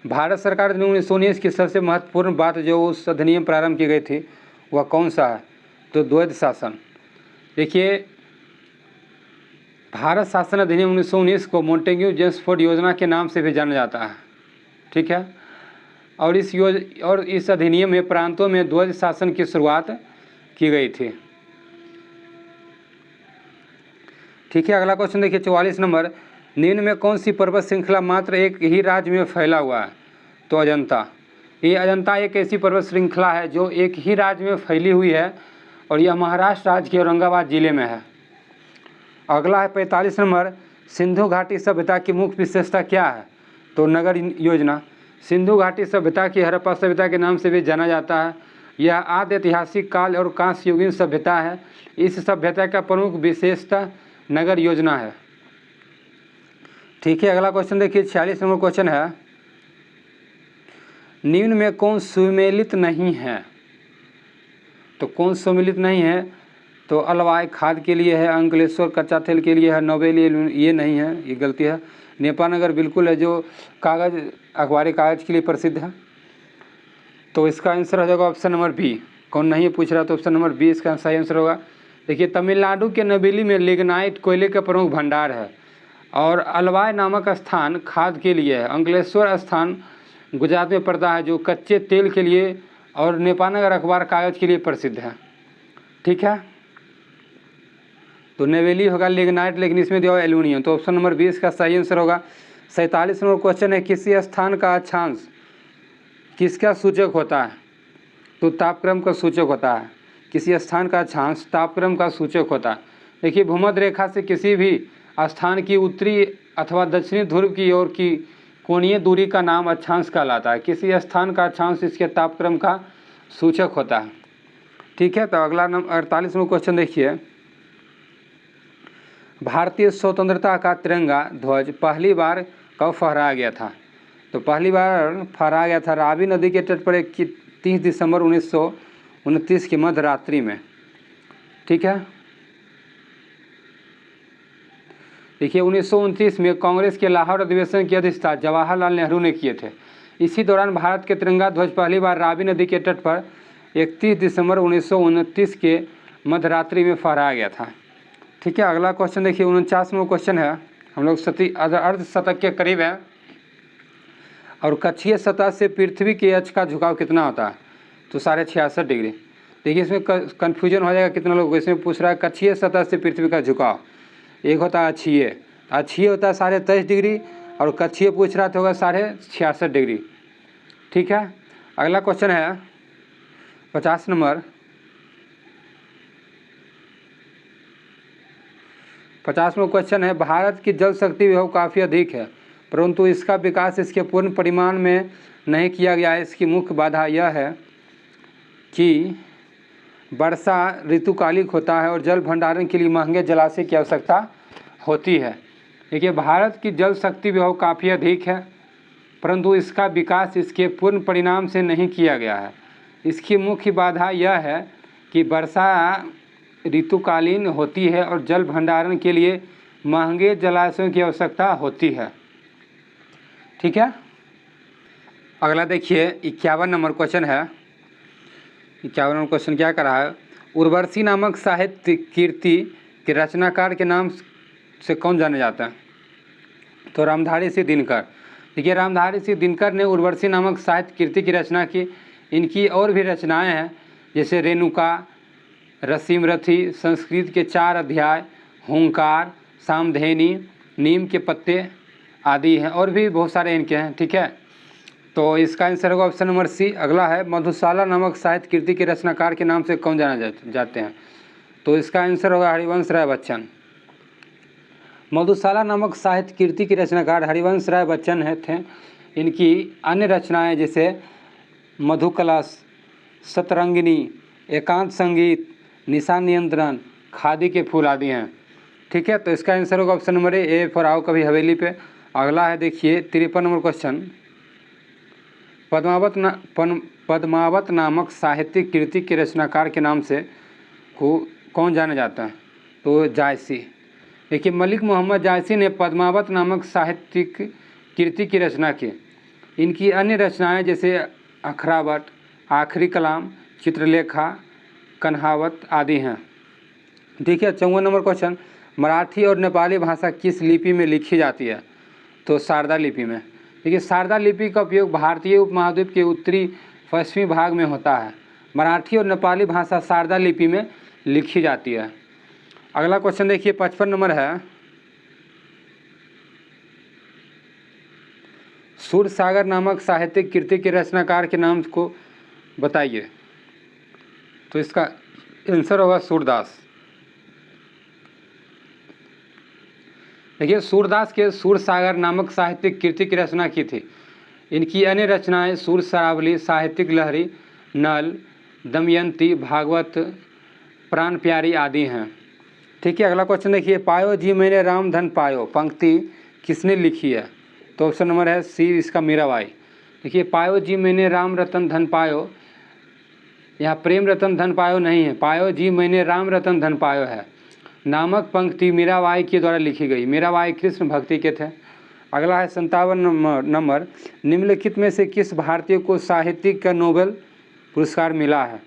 भारत सरकार ने 1919 की सबसे महत्वपूर्ण बात जो उस अधिनियम प्रारंभ की गई थी वह कौन सा है? तो द्वैध शासन। देखिए, भारत शासन अधिनियम 1919 को मोंटेग्यू जेम्सफोर्ड योजना के नाम से भी जाना जाता है, ठीक है। और इस अधिनियम में प्रांतों में द्वैध शासन की शुरुआत की गई थी, ठीक है। अगला क्वेश्चन देखिए 44 नंबर, निम्न में कौन सी पर्वत श्रृंखला मात्र एक ही राज्य में फैला हुआ है? तो अजंता। ये अजंता एक ऐसी पर्वत श्रृंखला है जो एक ही राज्य में फैली हुई है और यह महाराष्ट्र राज्य के औरंगाबाद जिले में है। अगला है 45 नंबर, सिंधु घाटी सभ्यता की मुख्य विशेषता क्या है? तो नगर योजना। सिंधु घाटी सभ्यता की हड़प्पा सभ्यता के नाम से भी जाना जाता है। यह आदि ऐतिहासिक काल और कांस्य युगीन सभ्यता है। इस सभ्यता का प्रमुख विशेषता नगर योजना है, ठीक है। अगला क्वेश्चन देखिए 46 नंबर क्वेश्चन है, निम्न में कौन सुमेलित नहीं है? तो कौन सुमेलित नहीं है? तो अलवाय खाद के लिए है, अंकलेश्वर कच्चा तेल के लिए है, नोबेल ये नहीं है, ये गलती है। नेपानगर बिल्कुल है जो कागज़ अखबारी कागज़ के लिए प्रसिद्ध है। तो इसका आंसर हो जाएगा ऑप्शन नंबर बी। कौन नहीं पूछ रहा तो ऑप्शन नंबर बी इसका सही आंसर होगा। देखिए, तमिलनाडु के नवेली में लिग्नाइट कोयले का प्रमुख भंडार है और अलवाय नामक स्थान खाद के लिए है। अंकलेश्वर स्थान गुजरात में पड़ता है जो कच्चे तेल के लिए, और नेपानगर अखबार कागज़ के लिए प्रसिद्ध है, ठीक है। तो नवेली होगा लिग्नाइट, लेकिन इसमें दिया हुआ एल्यूमिनियम, तो ऑप्शन नंबर 20 का सही आंसर होगा। 47 नंबर क्वेश्चन है, किसी स्थान का अक्षांश किसका सूचक होता है? तो तापक्रम का सूचक होता है। किसी स्थान का अक्षांश तापक्रम का सूचक होता है। देखिए, भूमध्य रेखा से किसी भी स्थान की उत्तरी अथवा दक्षिणी ध्रुव की ओर की कोणीय दूरी का नाम अक्षांश कहलाता है। किसी स्थान का अक्षांश इसके तापक्रम का सूचक होता है, ठीक है। तो अगला नंबर 48 नंबर क्वेश्चन देखिए, भारतीय स्वतंत्रता का तिरंगा ध्वज पहली बार कब फहराया गया था? तो पहली बार फहराया गया था रावी नदी के तट पर 30 दिसंबर 1929 की मध्य रात्रि में, ठीक है। देखिए, 1929 में कांग्रेस के लाहौर अधिवेशन की अध्यक्षता जवाहरलाल नेहरू ने किए थे। इसी दौरान भारत के तिरंगा ध्वज पहली बार रावी नदी के तट पर 31 दिसंबर 1929 के मध्यरात्रि में फहराया गया था, ठीक है। अगला क्वेश्चन देखिए 49वां क्वेश्चन है, हम लोग अर्ध शतक के करीब है। और कक्षीय सतह से पृथ्वी के अक्ष का झुकाव कितना होता है? तो 66.5 डिग्री। देखिए, इसमें कन्फ्यूजन हो जाएगा कितना लोग, इसमें पूछ रहा है कक्षीय सतह से पृथ्वी का झुकाव। एक होता है अक्षीय होता है 23.5 डिग्री, और कक्षीय पूछ रहा तो होगा 66.5 डिग्री, ठीक है। अगला क्वेश्चन है 50 नंबर, 50वां क्वेश्चन है, भारत की जल शक्ति विभव काफ़ी अधिक है परंतु इसका विकास इसके पूर्ण परिमाण में नहीं किया गया है। इसकी मुख्य बाधा यह है कि वर्षा ऋतुकालिक होता है और जल भंडारण के लिए महंगे जलाशय की आवश्यकता होती है। देखिए, भारत की जल शक्ति विभव काफ़ी अधिक है परंतु इसका विकास इसके पूर्ण परिणाम से नहीं किया गया है। इसकी मुख्य बाधा यह है कि वर्षा ऋतुकालीन होती है और जल भंडारण के लिए महंगे जलाशयों की आवश्यकता होती है, ठीक है। अगला देखिए 51 नंबर क्वेश्चन है। 51 नंबर क्वेश्चन क्या कर रहा है, उर्वशी नामक साहित्य कृति के रचनाकार के नाम से कौन जाने जाता है? तो रामधारी सिंह दिनकर। देखिए, रामधारी सिंह दिनकर ने उर्वशी नामक साहित्य कृति की रचना की। इनकी और भी रचनाएं हैं जैसे रेणुका, रसीम रथी, संस्कृत के 4 अध्याय, हुंकार, सामधेनी, नीम के पत्ते आदि हैं, और भी बहुत सारे इनके हैं, ठीक है। तो इसका आंसर होगा ऑप्शन नंबर सी। अगला है मधुशाला नामक साहित्य कृति के रचनाकार के नाम से कौन जाना जाते हैं? तो इसका आंसर होगा हरिवंश राय बच्चन। मधुशाला नामक साहित्य कृति के रचनाकार हरिवंश राय बच्चन है थे। इनकी अन्य रचनाएं जैसे मधुकला, सतरंगिनी, एकांत संगीत, निशान नियंत्रण, खादी के फूल आदि हैं, ठीक है। तो इसका आंसर होगा ऑप्शन नंबर ए फॉर आओ कभी हवेली पे। अगला है देखिए 53 नंबर क्वेश्चन, पद्मावत नामक साहित्यिक कृति के रचनाकार के नाम से कौन जाना जाता है? तो जायसी। देखिए, मलिक मोहम्मद जायसी ने पद्मावत नामक साहित्यिक कृति की रचना की। इनकी अन्य रचनाएं जैसे अखरावट, आखिरी कलाम, चित्रलेखा, कन्हावत आदि हैं। देखिए 54 नंबर क्वेश्चन, मराठी और नेपाली भाषा किस लिपि में लिखी जाती है? तो शारदा लिपि में। देखिए शारदा लिपि का उपयोग भारतीय उपमहाद्वीप के उत्तरी पश्चिमी भाग में होता है। मराठी और नेपाली भाषा शारदा लिपि में लिखी जाती है। अगला क्वेश्चन देखिए 55 नंबर है, सूरसागर नामक साहित्यिक कृति के रचनाकार के नाम को बताइए। तो इसका आंसर होगा सूरदास। देखिए सूरदास के सूरसागर नामक साहित्यिक कृति की रचना की थी। इनकी अन्य रचनाएं सूरसरावली, साहित्यिक लहरी, नल, दमयंती, भागवत, प्राण प्यारी आदि हैं। ठीक है, अगला क्वेश्चन देखिए, पायो जी मैंने राम धन पायो पंक्ति किसने लिखी है? तो ऑप्शन नंबर है सी इसका मीराबाई। देखिए पायो जी मैंने राम रतन धन पायो, यहाँ प्रेम रतन धन पायो नहीं है, पायो जी मैंने राम रतन धन पायो है नामक पंक्ति मीराबाई के द्वारा लिखी गई। मीराबाई कृष्ण भक्ति के थे। अगला है 57 नंबर, निम्नलिखित में से किस भारतीय को साहित्य का नोबेल पुरस्कार मिला है?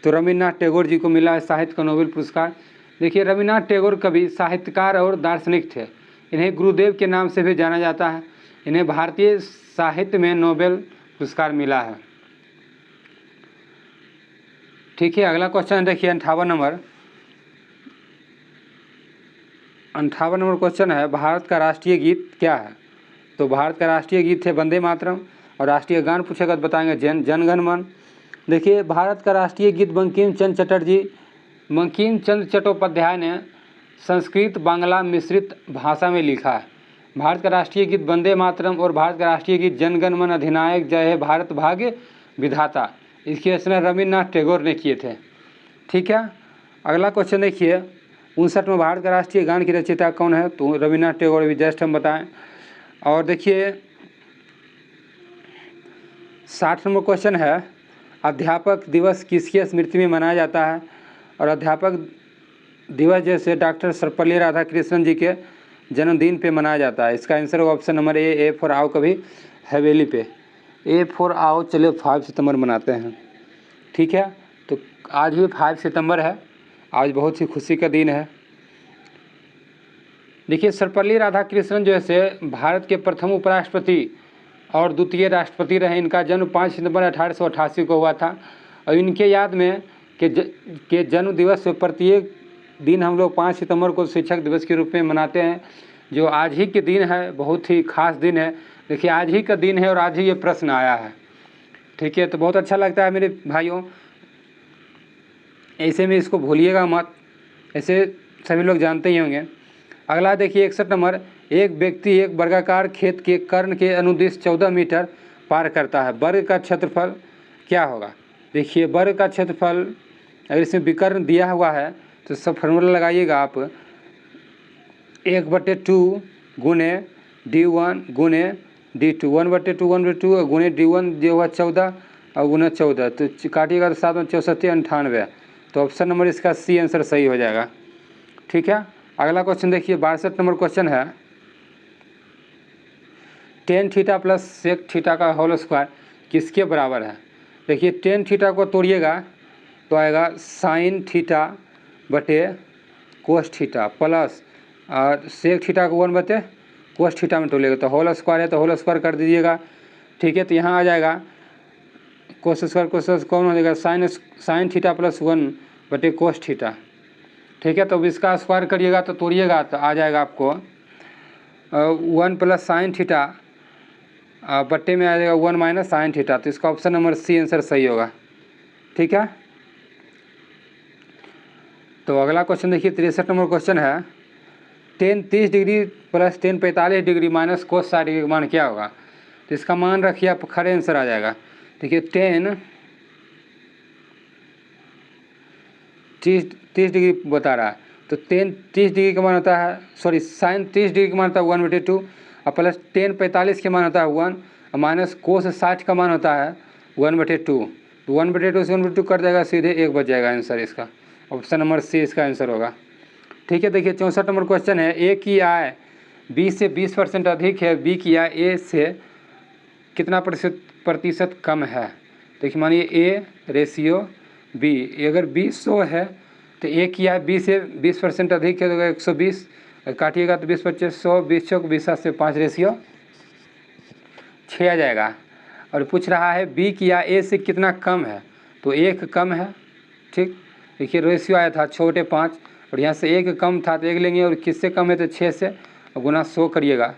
तो रविन्द्रनाथ टैगोर जी को मिला है साहित्य का नोबेल पुरस्कार। देखिए रविन्द्रनाथ टैगोर कवि, साहित्यकार और दार्शनिक थे। इन्हें गुरुदेव के नाम से भी जाना जाता है। इन्हें भारतीय साहित्य में नोबेल पुरस्कार मिला है। ठीक है, अगला क्वेश्चन देखिए 58 नंबर क्वेश्चन है, भारत का राष्ट्रीय गीत क्या है? तो भारत का राष्ट्रीय गीत है वंदे मातरम, और राष्ट्रीय गान पूछेगा तो बताएंगे जन गण मन। देखिए भारत का राष्ट्रीय गीत बंकिम चंद्र चट्टोपाध्याय ने संस्कृत बांग्ला मिश्रित भाषा में लिखा है। भारत का राष्ट्रीय गीत वंदे मातरम और भारत का राष्ट्रीय गीत जन गण मन अधिनायक जय है भारत भाग्य विधाता, इसकी रचना रविन्द्रनाथ टैगोर ने किए थे। ठीक है, अगला क्वेश्चन देखिए 59 में, भारत का राष्ट्रीय गान की रचयिता कौन है? तो रविन्द्रनाथ टैगोर भी जस्ट हम बताएं। और देखिए 60 नंबर क्वेश्चन है, अध्यापक दिवस किसकी स्मृति में मनाया जाता है? और अध्यापक दिवस जैसे डॉक्टर सर्वपल्ली राधाकृष्णन जी के जन्मदिन पे मनाया जाता है। इसका आंसर होगा ऑप्शन नंबर ए फॉर आओ कभी हवेली पे। ए फॉर आओ चलिए 5 सितंबर मनाते हैं। ठीक है, तो आज भी 5 सितंबर है, आज बहुत ही खुशी का दिन है। देखिए सर्वपल्ली राधाकृष्णन जैसे भारत के प्रथम उपराष्ट्रपति और द्वितीय राष्ट्रपति रहे। इनका जन्म 5 सितंबर 1888 को हुआ था। और इनके याद में के जन्म दिवस से प्रत्येक दिन हम लोग 5 सितंबर को शिक्षक दिवस के रूप में मनाते हैं, जो आज ही के दिन है, बहुत ही खास दिन है। देखिए आज ही का दिन है और आज ही ये प्रश्न आया है। ठीक है, तो बहुत अच्छा लगता है मेरे भाइयों, ऐसे में इसको भूलिएगा मत, ऐसे सभी लोग जानते ही होंगे। अगला देखिए 61 नंबर, एक व्यक्ति एक वर्गाकार खेत के कर्ण के अनुदिश 14 मीटर पार करता है, वर्ग का क्षेत्रफल क्या होगा? देखिए वर्ग का क्षेत्रफल अगर इसमें विकर्ण दिया हुआ है तो सब फार्मूला लगाइएगा आप, 1/2 गुने D1 गुने D2, 1/2 गुने D1 जो हुआ 14 और गुना 14, तो काटिएगा तो 7 में 64 98। तो ऑप्शन नंबर इसका सी आंसर सही हो जाएगा। ठीक है, अगला क्वेश्चन देखिए 62 नंबर क्वेश्चन है, tan theta plus sec theta का होल स्क्वायर किसके बराबर है? देखिए tan थीटा को तोड़िएगा तो आएगा sin थीटा बटे cos theta plus sec theta को 1/cos थीटा में तोड़िएगा तो होल स्क्वायर है, तो होल स्क्वायर कर दीजिएगा। ठीक है, तो यहाँ आ जाएगा cos स्क्वायर कौन हो जाएगा sin theta plus 1/cos theta. ठीक है, तो अब इसका स्क्वायर करिएगा तो तोड़िएगा तो आ जाएगा आपको 1 प्लस साइन थीटा बट्टे में आ जाएगा 1 माइनस साइन थीटा। तो इसका ऑप्शन नंबर सी आंसर सही होगा। ठीक है, तो अगला क्वेश्चन देखिए 63 नंबर क्वेश्चन है, tan 30 degree plus tan 45 degree minus cos 60 degree का मान क्या होगा? तो इसका मान रखिए आप, खरे आंसर आ जाएगा। देखिए tan 30 डिग्री बता रहा है, तो tan 30 डिग्री का मान होता है, सॉरी साइन 30 डिग्री का मान होता है 1/2 और प्लस tan 45 का मान होता है 1 और माइनस cos 60 का मान होता है 1/2। तो 1/2 से 1/2 कट जाएगा, सीधे 1 बच जाएगा आंसर इसका। ऑप्शन नंबर सी इसका आंसर होगा। ठीक है, देखिए 64 नंबर क्वेश्चन है, ए की आय बी से 20% अधिक है, बी की आय ए से कितना प्रतिशत कम है। देखिए मानिए ए रेशियो बी, अगर 20 100 है तो ए किया है 20 से 20% अधिक है तो 120 काटिएगा तो 20 25 100 20 चौक 20 से 5 रेशियो 6 आ जाएगा। और पूछ रहा है बी किया ए से कितना कम है, तो 1 कम है। ठीक, देखिए रेशियो आया था 6/5 और यहाँ से 1 कम था तो 1 लेंगे और किससे कम है तो 6 से गुना 100 करिएगा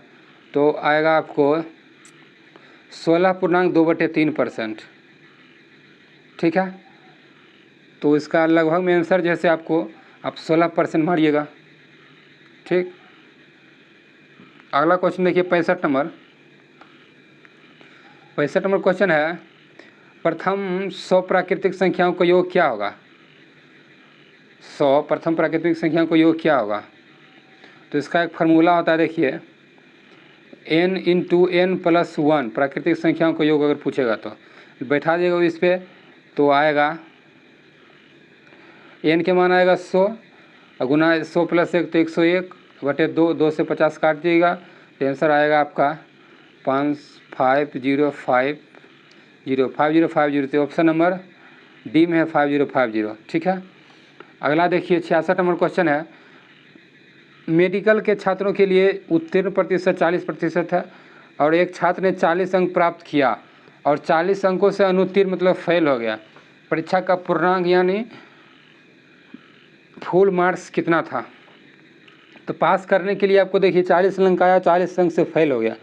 तो आएगा आपको 16.2/3%। ठीक है, तो इसका लगभग में आंसर जैसे आपको आप 16% मारिएगा। ठीक, अगला क्वेश्चन देखिए 65 नंबर क्वेश्चन है, प्रथम 100 प्राकृतिक संख्याओं का योग क्या होगा। 100 प्रथम प्राकृतिक संख्याओं का योग क्या होगा, तो इसका एक फार्मूला होता है। देखिए n × n+1 प्राकृतिक संख्याओं का योग अगर पूछेगा तो बैठा देगा इस पर तो आएगा n के मान आएगा 100 और गुना 100 + 1 तो 101/2, 2 से 50 काट दीजिएगा तो आंसर आएगा आपका 5050 तो ऑप्शन नंबर डी में है 5050। ठीक है, अगला देखिए 66 नंबर क्वेश्चन है, मेडिकल के छात्रों के लिए उत्तीर्ण प्रतिशत 40% है और एक छात्र ने 40 अंक प्राप्त किया और 40 अंकों से अनुत्तीर्ण मतलब फेल हो गया। परीक्षा का पूर्णांक यानी फुल मार्क्स कितना था। तो पास करने के लिए आपको देखिए 40 अंक आया, 40 अंक से फेल हो गया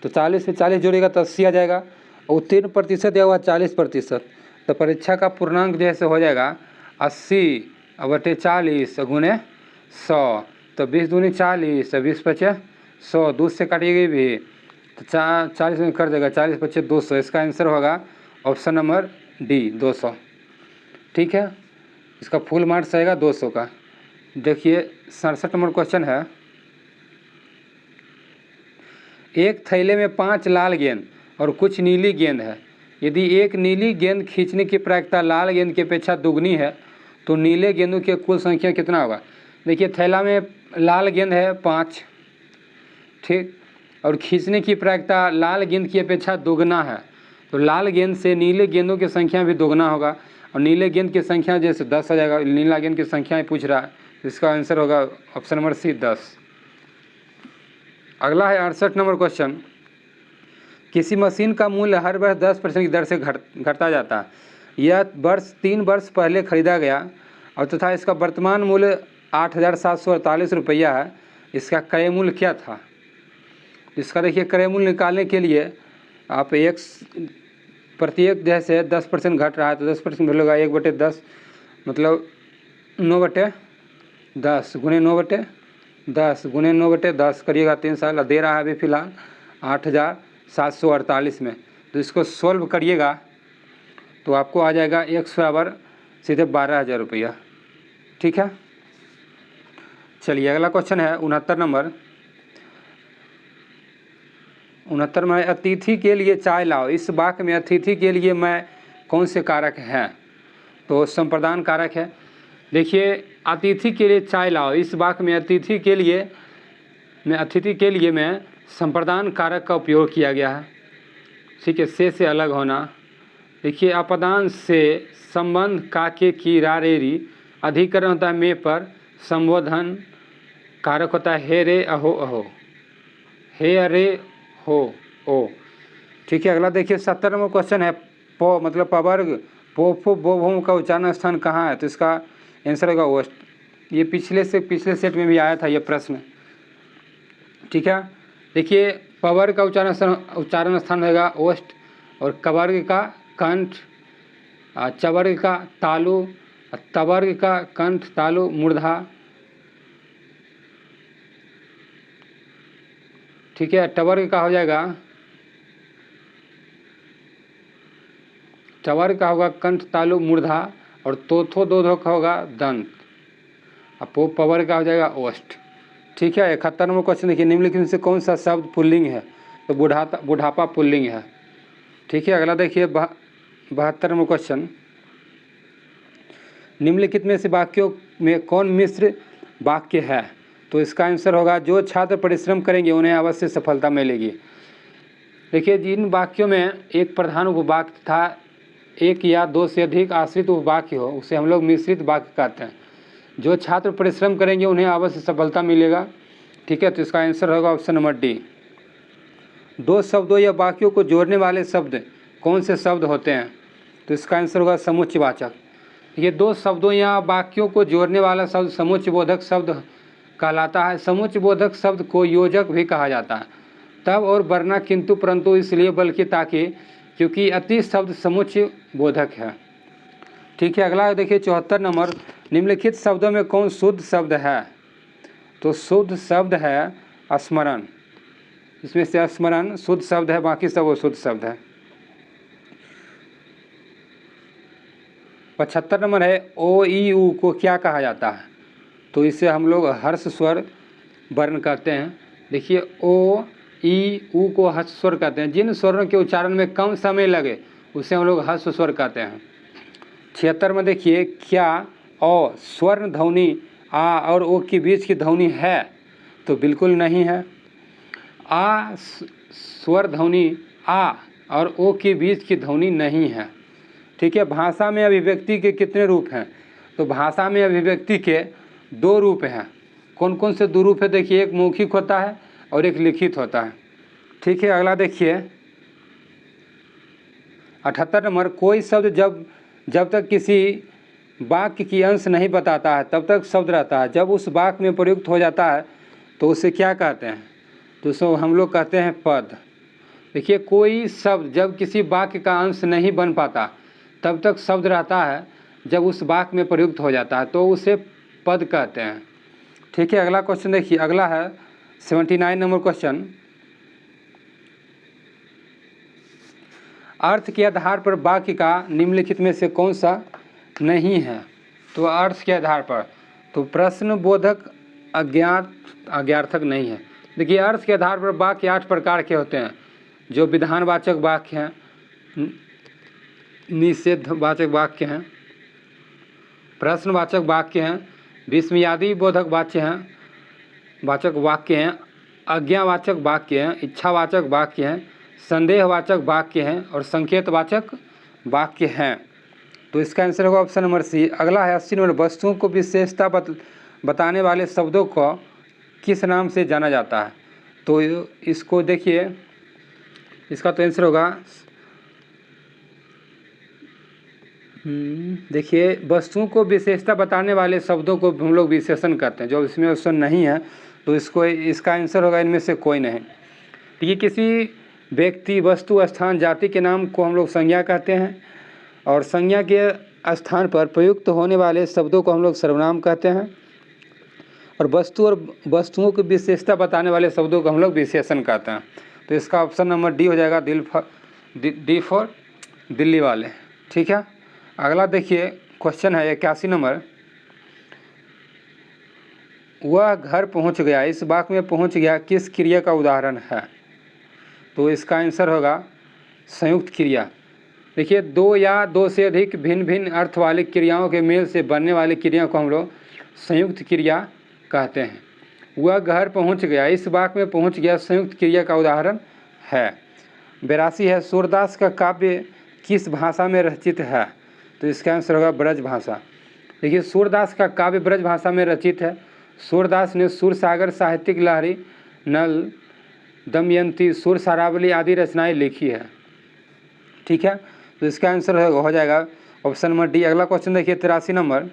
तो 40 से 40 जोड़ेगा तो 80 आ जाएगा और उत्तीर्ण प्रतिशत दिया हुआ 40%। तो परीक्षा का पूर्णांक जैसे हो जाएगा 80/40 गुने 100 तो 20 दूनी 40 और 20 × 5 100, 2 से काटिएगी भी तो 40 में कर देगा 40 × 5 200। इसका आंसर होगा ऑप्शन नंबर डी 200। ठीक है, इसका फुल मार्क्स आएगा 200 का। देखिए 67 नंबर क्वेश्चन है, एक थैले में 5 लाल गेंद और कुछ नीली गेंद है। यदि एक नीली गेंद खींचने की प्रायिकता लाल गेंद की अपेक्षा दुगनी है तो नीले गेंदों की कुल संख्या कितना होगा। देखिए थैला में लाल गेंद है 5, ठीक, और खींचने की प्रायिकता लाल गेंद की अपेक्षा दोगुना है तो लाल गेंद से नीले गेंदों की संख्या भी दोगुना होगा और नीले गेंद की संख्या जैसे 10 आ जाएगा। नीला गेंद की संख्या ही पूछ रहा है, इसका आंसर होगा ऑप्शन नंबर सी 10। अगला है 68 नंबर क्वेश्चन, किसी मशीन का मूल्य हर वर्ष 10% की दर से घटता जाता है। यह 3 वर्ष पहले खरीदा गया और तथा इसका वर्तमान मूल्य 8,748 रुपया है। इसका क्रय मूल्य क्या था। इसका देखिए क्रय मूल्य निकालने के लिए आप प्रत्येक जैसे 10% घट रहा है तो 10% मिलेगा 1/10 मतलब 9/10 गुने 9/10 गुने 9/10 करिएगा 3 साल दे रहा है अभी फ़िलहाल 8,748 में। तो इसको सोल्व करिएगा तो आपको आ जाएगा x बराबर सीधे 12,000 रुपया। ठीक है, चलिए अगला क्वेश्चन है 69 नंबर में, अतिथि के लिए चाय लाओ। इस वाक्य में अतिथि के लिए मैं कौन से कारक हैं, तो संप्रदान कारक है। देखिए अतिथि के लिए चाय लाओ, इस वाक्य में अतिथि के लिए मैं संप्रदान कारक का उपयोग किया गया है। ठीक है, से अलग होना। देखिए अपदान से संबंध काके की रारेरी, अधिकरण होता है में पर, संबोधन कारक होता है हे रे अहो अहो, हे अरे हो ओ। ठीक है, अगला देखिए 70 नंबर क्वेश्चन है, पो मतलब पवर्ग पोफो बोभोम का उच्चारण स्थान कहाँ है, तो इसका आंसर होगा ओस्ट। ये पिछले सेट में भी आया था ये प्रश्न। ठीक है, देखिए पवर्ग का उच्चारण स्थान होगा ओस्ट और कवर्ग का कंठ, चवर्ग का तालु, तवर्ग का कंठ तालु मूर्धा। ठीक है, टवर्ग का हो जाएगा, चवर्ग का होगा कंठ तालु मूर्धा और तोथो दोधो का होगा दंत, अब पवर्ग का हो जाएगा ओष्ठ। ठीक है, 71 नंबर क्वेश्चन देखिए, निम्नलिखित में से कौन सा शब्द पुल्लिंग है, तो बुढ़ापा पुल्लिंग है। ठीक है, अगला देखिए 72 नंबर क्वेश्चन, निम्नलिखित में से वाक्यों में कौन मिश्र वाक्य है, तो इसका आंसर होगा जो छात्र परिश्रम करेंगे उन्हें अवश्य सफलता मिलेगी। देखिए जिन वाक्यों में एक प्रधान उपवाक्य था, एक या दो से अधिक आश्रित उपवाक्य हो, उसे हम लोग मिश्रित वाक्य कहते हैं। जो छात्र परिश्रम करेंगे उन्हें अवश्य सफलता मिलेगा। ठीक है, तो इसका आंसर होगा ऑप्शन नंबर डी। दो शब्दों या वाक्यों को जोड़ने वाले शब्द कौन से शब्द होते हैं? तो इसका आंसर होगा समुच्चयवाचक। ये दो शब्दों या वाक्यों को जोड़ने वाला शब्द समुच्चयबोधक शब्द कहलाता है। समुच्चयबोधक शब्द को योजक भी कहा जाता है। तब और वरना, किंतु, परंतु, इसलिए, बल्कि, ताकि, क्योंकि अति शब्द समुच्चय बोधक है। ठीक है, अगला देखिए 74 नंबर, निम्नलिखित शब्दों में कौन शुद्ध शब्द है? तो शुद्ध शब्द है स्मरण। इसमें से स्मरण शुद्ध शब्द है, बाकी सब वो शुद्ध शब्द है। 75 नंबर है, ओ ई उ को क्या कहा जाता है? तो इसे हम लोग हर्ष स्वर वर्ण कहते हैं। देखिए ओ ई उ को हर्ष स्वर कहते हैं। जिन स्वरों के उच्चारण में कम समय लगे उसे हम लोग हर्ष स्वर कहते हैं। 76 में देखिए, क्या औ स्वर्ण ध्वनि आ और ओ के बीच की ध्वनि है? तो बिल्कुल नहीं है। आ स्वर ध्वनि आ और ओ के बीच की ध्वनि नहीं है। ठीक है, भाषा में अभिव्यक्ति के कितने रूप हैं? तो भाषा में अभिव्यक्ति के दो रूप हैं। कौन कौन से दो रूप है? देखिए, एक मौखिक होता है और एक लिखित होता है। ठीक है, अगला देखिए 78 नंबर, कोई शब्द जब तक किसी वाक्य की अंश नहीं बताता है तब तक शब्द रहता है। जब उस वाक्य में प्रयुक्त हो जाता है तो उसे क्या कहते हैं? तो उसे हम लोग कहते हैं पद। देखिए, कोई शब्द जब किसी वाक्य का अंश नहीं बन पाता तब तक शब्द रहता है। जब उस वाक्य में प्रयुक्त हो जाता है तो उसे पद कहते हैं। ठीक है, अगला क्वेश्चन देखिए, अगला है 79 नंबर क्वेश्चन, अर्थ के आधार पर वाक्य का निम्नलिखित में से कौन सा नहीं है? तो अर्थ के आधार पर, तो प्रश्न बोधक अज्ञार्थक नहीं है। देखिए, अर्थ के आधार पर वाक्य 8 प्रकार के होते हैं, जो विधानवाचक वाक्य हैं, निषेधवाचक वाक्य हैं, प्रश्नवाचक वाक्य हैं, विस्मयादि बोधक वाक्य हैं, आज्ञावाचक वाक्य हैं, इच्छावाचक वाक्य हैं, संदेहवाचक वाक्य हैं और संकेतवाचक वाक्य हैं। तो इसका आंसर होगा ऑप्शन नंबर सी। अगला है 80 नंबर, वस्तुओं को विशेषता बताने वाले शब्दों को किस नाम से जाना जाता है? तो इसको देखिए, इसका तो आंसर होगा, देखिए, वस्तुओं को विशेषता बताने वाले शब्दों को हम लोग विशेषण कहते हैं। जो इसमें ऑप्शन नहीं है तो इसका आंसर होगा इनमें से कोई नहीं। तो ये किसी व्यक्ति, वस्तु, स्थान, जाति के नाम को हम लोग संज्ञा कहते हैं और संज्ञा के स्थान पर प्रयुक्त होने वाले शब्दों को हम लोग सर्वनाम कहते हैं और वस्तुओं की विशेषता बताने वाले शब्दों को हम लोग विशेषण कहते हैं। तो इसका ऑप्शन नंबर डी हो जाएगा, डी फॉर दिल्ली वाले। ठीक है, अगला देखिए क्वेश्चन है 81 नंबर, वह घर पहुंच गया, इस वाक्य में पहुंच गया किस क्रिया का उदाहरण है? तो इसका आंसर होगा संयुक्त क्रिया। देखिए, दो या दो से अधिक भिन्न भिन्न अर्थ वाली क्रियाओं के मेल से बनने वाली क्रिया को हम लोग संयुक्त क्रिया कहते हैं। वह घर पहुंच गया, इस वाक्य में पहुंच गया संयुक्त क्रिया का उदाहरण है। 82 है, सूरदास का काव्य किस भाषा में रचित है? तो इसका आंसर होगा ब्रज भाषा। देखिए, सूरदास का काव्य ब्रज भाषा में रचित है। सूरदास ने सूरसागर, साहित्यिक लहरी, नल, दमयंती, सुर सारावली आदि रचनाएं लिखी है। ठीक है, तो इसका आंसर हो जाएगा ऑप्शन नंबर डी। अगला क्वेश्चन देखिए 83 नंबर,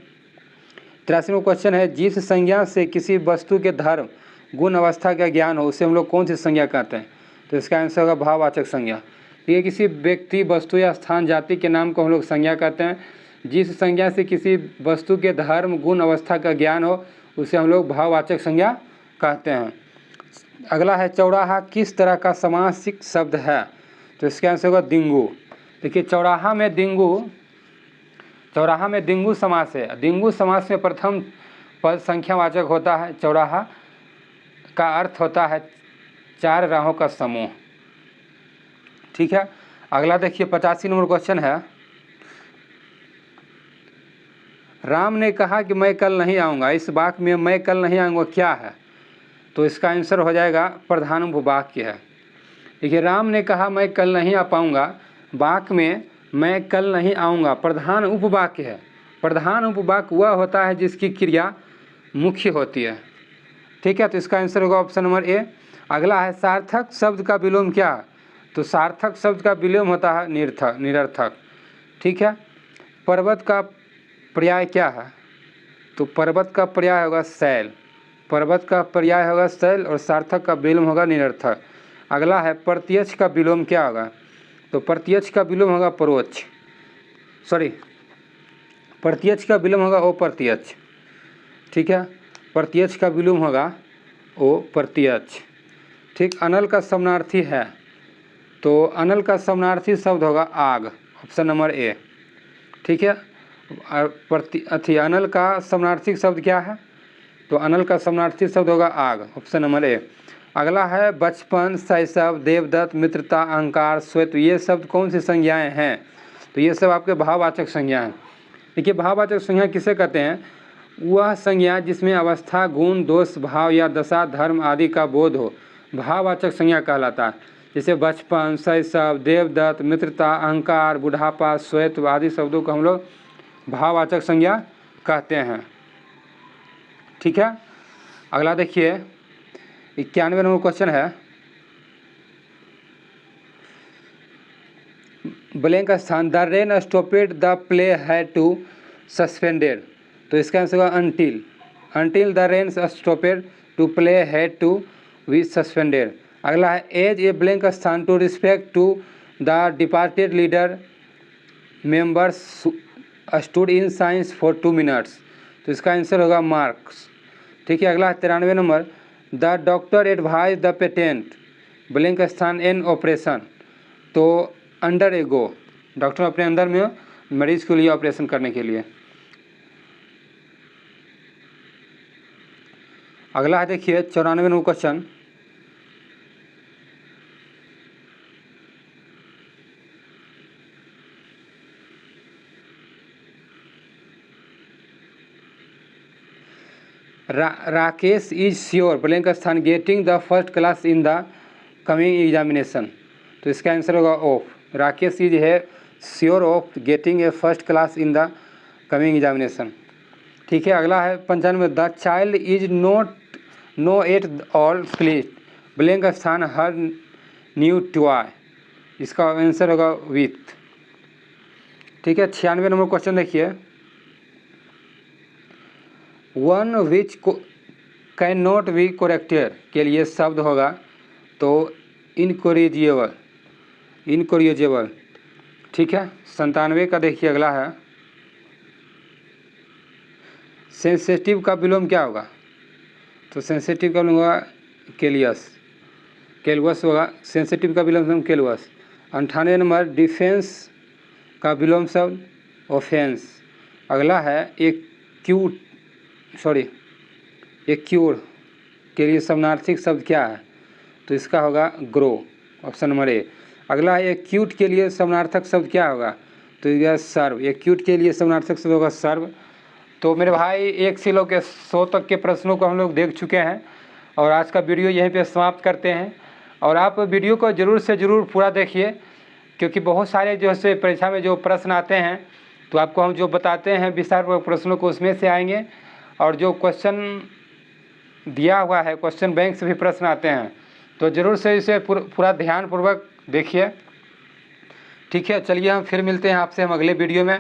83वां क्वेश्चन है, जिस संज्ञा से किसी वस्तु के धर्म, गुण, अवस्था का ज्ञान हो उसे हम लोग कौन सी संज्ञा कहते हैं? तो इसका आंसर होगा भाववाचक संज्ञा। ये किसी व्यक्ति, वस्तु या स्थान, जाति के नाम को हम लोग संज्ञा कहते हैं। जिस संज्ञा से किसी वस्तु के धर्म, गुण, अवस्था का ज्ञान हो उसे हम लोग भाववाचक संज्ञा कहते हैं। अगला है चौराहा किस तरह का समासिक शब्द है? तो इसका आंसर होगा दिंगु। देखिए, चौराहा में दिंगु समास है। दिंगु समास में प्रथम पद संख्यावाचक होता है। चौराहा का अर्थ होता है 4 राहों का समूह। ठीक है, अगला देखिए 85 नंबर क्वेश्चन है, राम ने कहा कि मैं कल नहीं आऊँगा, इस वाक्य में मैं कल नहीं आऊँगा क्या है? तो इसका आंसर हो जाएगा प्रधान उपवाक्य है। देखिए, राम ने कहा मैं कल नहीं आ पाऊँगा, वाक्य में मैं कल नहीं आऊँगा प्रधान उपवाक्य है। प्रधान उपवाक्य वह होता है जिसकी क्रिया मुख्य होती है। ठीक है, तो इसका आंसर होगा ऑप्शन नंबर ए। अगला है सार्थक शब्द का विलोम क्या? तो सार्थक शब्द का विलोम होता है निरर्थक। ठीक है, पर्वत का पर्याय क्या है? तो पर्वत का पर्याय होगा शैल। पर्वत का पर्याय होगा शैल और सार्थक का विलोम होगा निरर्थक। अगला है प्रत्यक्ष का विलोम क्या होगा? तो प्रत्यक्ष का विलोम होगा परोक्ष, प्रत्यक्ष का विलोम होगा अप्रत्यक्ष। ठीक है, प्रत्यक्ष का विलोम होगा अप्रत्यक्ष। ठीक, अनल का समानार्थी है, तो अनल का समानार्थी शब्द होगा आग, ऑप्शन नंबर ए। ठीक है, अनल का समानार्थी शब्द क्या है? तो अनल का समानार्थी शब्द होगा आग, ऑप्शन नंबर ए। अगला है बचपन, शैशव, देवदत्त, मित्रता, अहंकार, श्वेत, ये शब्द कौन सी संज्ञाएं हैं? तो ये सब आपके भाववाचक संज्ञा हैं। देखिए, भाववाचक संज्ञा किसे कहते हैं? वह संज्ञा जिसमें अवस्था, गुण, दोष, भाव या दशा, धर्म आदि का बोध हो, भाववाचक संज्ञा कहलाता है। जैसे बचपन, शैशव, देवदत्त, मित्रता, अहंकार, बुढ़ापा, श्वेत आदि शब्दों को हम लोग भाववाचक संज्ञा कहते हैं। ठीक है, अगला देखिए 91 नंबर क्वेश्चन है, ब्लैंक स्थान, the rain stopped the play had to suspended. तो इसका आंसर होगा until the rain stopped to play had to be suspended. अगला है एज ए ब्लैंक स्थान, to respect to the departed leader members stood in silence for 2 minutes. तो इसका answer होगा marks. ठीक है, अगला 93 number, the doctor advise the patient blank स्थान एन ऑपरेशन, तो अंडर ए गो, डॉक्टर अपने अंदर में मरीज के लिए ऑपरेशन करने के लिए। अगला है देखिए 94 number question, Rakesh is sure blank स्थान getting the first class in the coming examination. तो इसका आंसर होगा ऑफ, राकेश इज है sure of getting a first class in the coming examination. ठीक है, अगला है 95, the child is no at all please blank स्थान हर न्यू टॉय। इसका आंसर होगा विथ। ठीक है, 96 नंबर क्वेश्चन देखिए, one which can not be corrected के लिए शब्द होगा तो इनकोरिजेबल। ठीक है, 97 का देखिए अगला है, सेंसिटिव का विलोम क्या होगा? तो सेंसिटिव का विलोम होगा केलुअस होगा, सेंसिटिव का विलोम केलुअस। 98 नंबर, डिफेंस का विलोम शब्द ऑफेंस। अगला है एक्यूर के लिए समानार्थिक शब्द क्या है? तो इसका होगा ग्रो, ऑप्शन नंबर ए। अगला है एक्यूट के लिए समानार्थक शब्द क्या होगा? तो यह सर्व, एक्यूट के लिए समानार्थक शब्द होगा सर्व। तो मेरे भाई 1 से लेकर 100 तक के प्रश्नों को हम लोग देख चुके हैं और आज का वीडियो यहीं पे समाप्त करते हैं। और आप वीडियो को ज़रूर से ज़रूर पूरा देखिए, क्योंकि बहुत सारे जो है परीक्षा में जो प्रश्न आते हैं तो आपको हम जो बताते हैं विस्तारपूर्वक प्रश्नों को उसमें से आएंगे, और जो क्वेश्चन दिया हुआ है क्वेश्चन बैंक से भी प्रश्न आते हैं, तो ज़रूर से इसे पूरा ध्यानपूर्वक देखिए। ठीक है, चलिए हम फिर मिलते हैं आपसे हम अगले वीडियो में।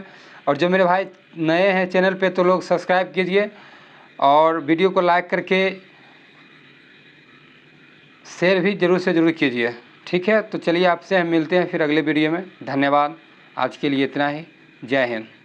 और जो मेरे भाई नए हैं चैनल पे तो लोग सब्सक्राइब कीजिए और वीडियो को लाइक करके शेयर भी ज़रूर से ज़रूर कीजिए। ठीक है, तो चलिए आपसे हम मिलते हैं फिर अगले वीडियो में। धन्यवाद, आज के लिए इतना ही। जय हिंद।